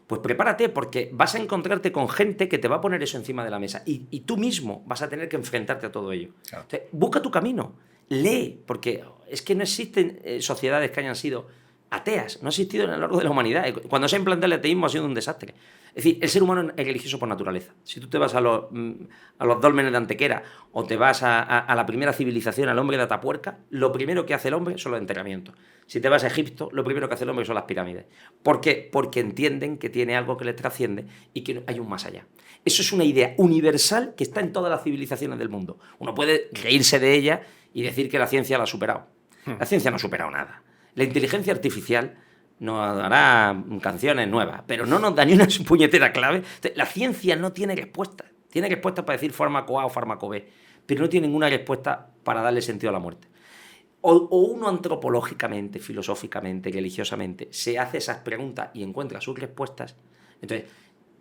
Speaker 1: Pues prepárate porque vas a encontrarte con gente que te va a poner eso encima de la mesa y tú mismo vas a tener que enfrentarte a todo ello. Claro. Entonces, busca tu camino, lee, porque es que no existen sociedades que hayan sido ateas, no ha existido a lo largo de la humanidad. Cuando se ha implantado el ateísmo ha sido un desastre. Es decir, el ser humano es religioso por naturaleza. Si tú te vas a los dólmenes de Antequera o te vas a la primera civilización, al hombre de Atapuerca, lo primero que hace el hombre son los enterramientos. Si te vas a Egipto, lo primero que hace el hombre son las pirámides. ¿Por qué? Porque entienden que tiene algo que les trasciende y que hay un más allá. Eso es una idea universal que está en todas las civilizaciones del mundo. Uno puede reírse de ella y decir que la ciencia la ha superado. La ciencia no ha superado nada. La inteligencia artificial nos dará canciones nuevas, pero no nos da ni una puñetera clave. La ciencia no tiene respuesta. Tiene respuestas para decir fármaco A o fármaco B, pero no tiene ninguna respuesta para darle sentido a la muerte. O uno antropológicamente, filosóficamente, religiosamente, se hace esas preguntas y encuentra sus respuestas. Entonces,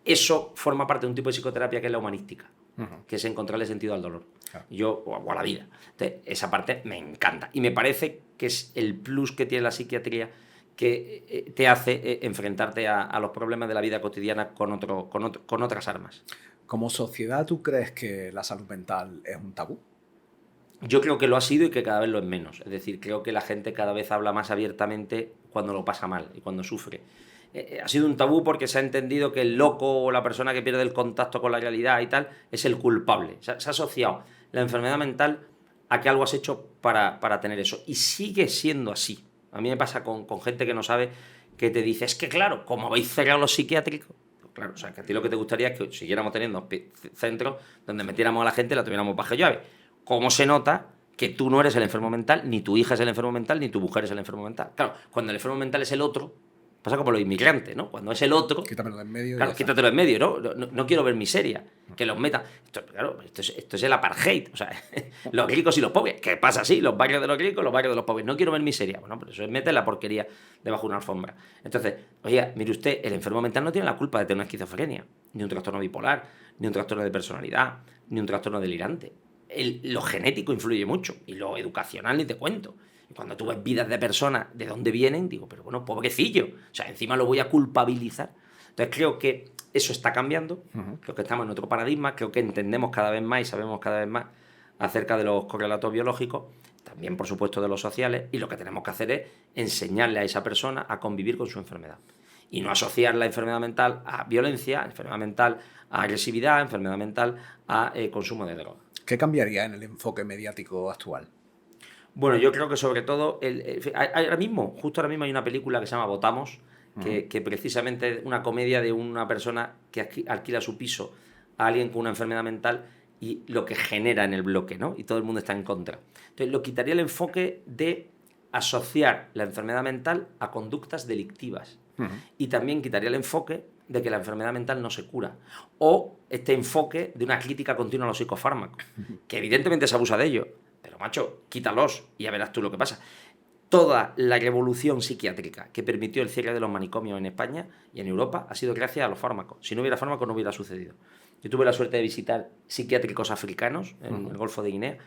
Speaker 1: eso forma parte de un tipo de psicoterapia que es la humanística, que es encontrarle sentido al dolor o a la vida. Entonces, esa parte me encanta y me parece que es el plus que tiene la psiquiatría que te hace enfrentarte a los problemas de la vida cotidiana con otras armas.
Speaker 2: ¿Como sociedad tú crees que la salud mental es un tabú?
Speaker 1: Yo creo que lo ha sido y que cada vez lo es menos. Es decir, creo que la gente cada vez habla más abiertamente cuando lo pasa mal y cuando sufre. Ha sido un tabú porque se ha entendido que el loco o la persona que pierde el contacto con la realidad y tal es el culpable. Se ha asociado la enfermedad mental a que algo has hecho para tener eso. Y sigue siendo así. A mí me pasa con gente que no sabe, que te dice, es que claro, como habéis cerrado los psiquiátricos, pues claro, o sea, que a ti lo que te gustaría es que siguiéramos teniendo centros donde metiéramos a la gente y la tuviéramos bajo llave. ¿Cómo se nota que tú no eres el enfermo mental, ni tu hija es el enfermo mental, ni tu mujer es el enfermo mental. Claro, cuando el enfermo mental es el otro, pasa como los inmigrantes, ¿no? Cuando es el otro...
Speaker 2: Quítamelo de en medio.
Speaker 1: Claro, quítatelo en medio, ¿no? No quiero ver miseria. Que los metan... Esto es el apartheid. O sea, los ricos y los pobres. ¿Qué pasa así? Los barrios de los ricos, los barrios de los pobres. No quiero ver miseria. Bueno, pero eso es meter la porquería debajo de una alfombra. Entonces, oye, mire usted, el enfermo mental no tiene la culpa de tener una esquizofrenia, ni un trastorno bipolar, ni un trastorno de personalidad, ni un trastorno delirante. Lo genético influye mucho. Y lo educacional ni te cuento. Y cuando tú ves vidas de personas, ¿de dónde vienen? Digo, pero bueno, pobrecillo. O sea, encima lo voy a culpabilizar. Entonces creo que eso está cambiando. Creo que estamos en otro paradigma. Creo que entendemos cada vez más y sabemos cada vez más acerca de los correlatos biológicos, también, por supuesto, de los sociales. Y lo que tenemos que hacer es enseñarle a esa persona a convivir con su enfermedad. Y no asociar la enfermedad mental a violencia, enfermedad mental a agresividad, enfermedad mental a consumo de drogas.
Speaker 2: ¿Qué cambiaría en el enfoque mediático actual?
Speaker 1: Bueno, yo creo que sobre todo, justo ahora mismo hay una película que se llama Votamos, que precisamente es una comedia de una persona que alquila su piso a alguien con una enfermedad mental y lo que genera en el bloque, ¿no? Y todo el mundo está en contra. Entonces, lo quitaría el enfoque de asociar la enfermedad mental a conductas delictivas. Y también quitaría el enfoque de que la enfermedad mental no se cura. O este enfoque de una crítica continua a los psicofármacos, que evidentemente se abusa de ellos. Pero, macho, quítalos y ya verás tú lo que pasa. Toda la revolución psiquiátrica que permitió el cierre de los manicomios en España y en Europa ha sido gracias a los fármacos. Si no hubiera fármacos no hubiera sucedido. Yo tuve la suerte de visitar psiquiátricos africanos en el Golfo de Guinea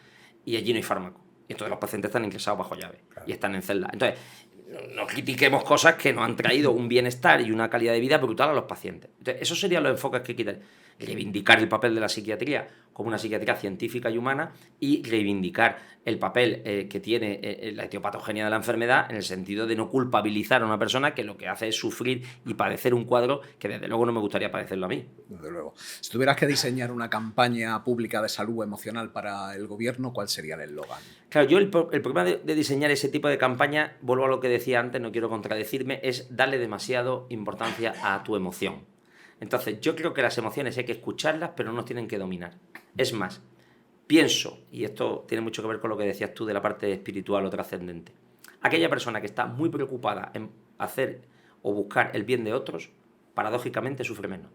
Speaker 1: y allí no hay fármaco. Y entonces los pacientes están ingresados bajo llave y están en celda. Entonces, no critiquemos cosas que nos han traído un bienestar y una calidad de vida brutal a los pacientes. Entonces, esos serían los enfoques que quitan. Reivindicar el papel de la psiquiatría como una psiquiatría científica y humana y reivindicar el papel que tiene la etiopatogenia de la enfermedad en el sentido de no culpabilizar a una persona que lo que hace es sufrir y padecer un cuadro que desde luego no me gustaría padecerlo a mí.
Speaker 2: Desde luego. Si tuvieras que diseñar una campaña pública de salud emocional para el gobierno, ¿cuál sería el eslogan?
Speaker 1: Claro, yo el problema de diseñar ese tipo de campaña, vuelvo a lo que decía antes, no quiero contradecirme, es darle demasiado importancia a tu emoción. Entonces, yo creo que las emociones hay que escucharlas, pero no nos tienen que dominar. Es más, pienso, y esto tiene mucho que ver con lo que decías tú de la parte espiritual o trascendente, aquella persona que está muy preocupada en hacer o buscar el bien de otros, paradójicamente sufre menos.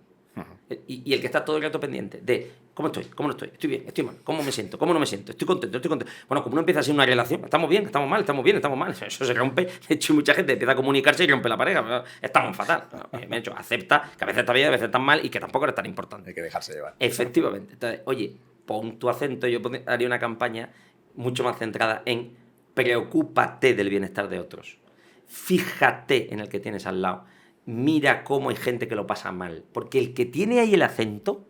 Speaker 1: Y el que está todo el rato pendiente de ¿cómo estoy? ¿Cómo no estoy? ¿Estoy bien? ¿Estoy mal? ¿Cómo me siento? ¿Cómo no me siento? ¿Estoy contento? ¿Estoy contento? Bueno, como uno empieza a hacer una relación, ¿estamos bien? ¿Estamos mal? ¿Estamos bien? ¿Estamos mal? Eso se rompe. De hecho, mucha gente empieza a comunicarse y rompe la pareja. Estamos fatal. De hecho, acepta que a veces está bien, a veces está mal y que tampoco es tan importante.
Speaker 2: Hay que dejarse llevar.
Speaker 1: Efectivamente. Entonces, oye, pon tu acento. Yo haría una campaña mucho más centrada en preocúpate del bienestar de otros. Fíjate en el que tienes al lado. Mira cómo hay gente que lo pasa mal. Porque el que tiene ahí el acento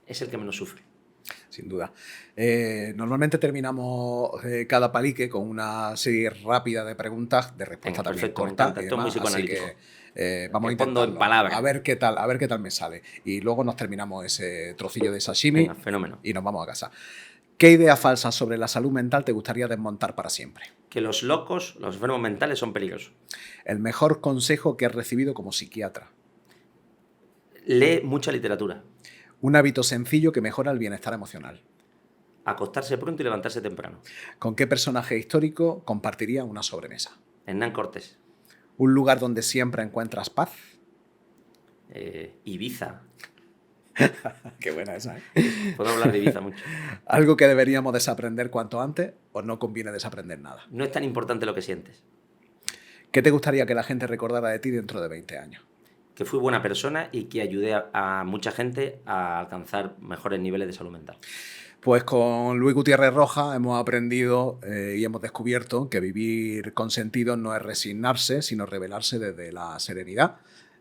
Speaker 1: es el que menos sufre.
Speaker 2: Sin duda. Normalmente terminamos cada palique con una serie rápida de preguntas, de respuesta también corta.
Speaker 1: Esto es muy psicoanalítico.
Speaker 2: Así que vamos a
Speaker 1: Respondo
Speaker 2: intentarlo.
Speaker 1: en palabras.
Speaker 2: A ver qué tal me sale. Y luego nos terminamos ese trocillo de sashimi.
Speaker 1: Venga, fenómeno.
Speaker 2: Y nos vamos a casa. ¿Qué idea falsa sobre la salud mental te gustaría desmontar para siempre?
Speaker 1: Que los locos, los enfermos mentales son peligrosos.
Speaker 2: El mejor consejo que has recibido como psiquiatra.
Speaker 1: Lee mucha literatura.
Speaker 2: Un hábito sencillo que mejora el bienestar emocional.
Speaker 1: Acostarse pronto y levantarse temprano.
Speaker 2: ¿Con qué personaje histórico compartiría una sobremesa?
Speaker 1: Hernán Cortés.
Speaker 2: ¿Un lugar donde siempre encuentras paz?
Speaker 1: Ibiza.
Speaker 2: Qué buena esa, ¿eh?
Speaker 1: Puedo hablar de Ibiza mucho.
Speaker 2: ¿Algo que deberíamos desaprender cuanto antes o no conviene desaprender nada?
Speaker 1: No es tan importante lo que sientes.
Speaker 2: ¿Qué te gustaría que la gente recordara de ti dentro de 20 años?
Speaker 1: Que fui buena persona y que ayudé a mucha gente a alcanzar mejores niveles de salud mental.
Speaker 2: Pues con Luis Gutiérrez Rojas hemos aprendido y hemos descubierto que vivir con sentido no es resignarse, sino rebelarse desde la serenidad.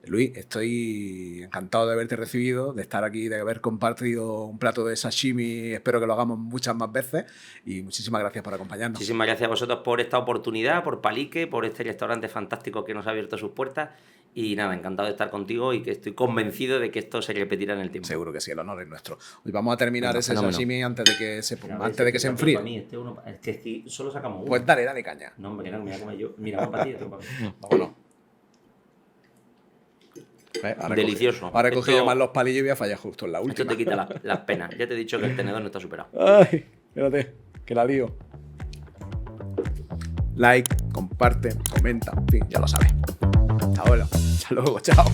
Speaker 2: Luis, estoy encantado de haberte recibido, de estar aquí, de haber compartido un plato de sashimi. Espero que lo hagamos muchas más veces y muchísimas gracias por acompañarnos.
Speaker 1: Muchísimas gracias a vosotros por esta oportunidad, por Palique, por este restaurante fantástico que nos ha abierto sus puertas. Y nada, encantado de estar contigo y que estoy convencido de que esto se repetirá en el tiempo.
Speaker 2: Seguro que sí, el honor es nuestro. Hoy vamos a terminar ese sashimi antes de que se enfríe.
Speaker 1: Para mí, es que solo sacamos uno.
Speaker 2: Pues dale caña.
Speaker 1: No, hombre, no, mira como yo. Mira, vamos para ti, otro para mí.
Speaker 2: Vámonos. Ahora
Speaker 1: delicioso.
Speaker 2: Ahora he cogido más los palillos y voy a fallar justo en la última.
Speaker 1: Esto te quita las penas. Ya te he dicho que el tenedor no está superado.
Speaker 2: Ay, espérate, que la lío. like, comparte, comenta, en fin, ya lo sabes. Hasta ahora, hasta luego, chao.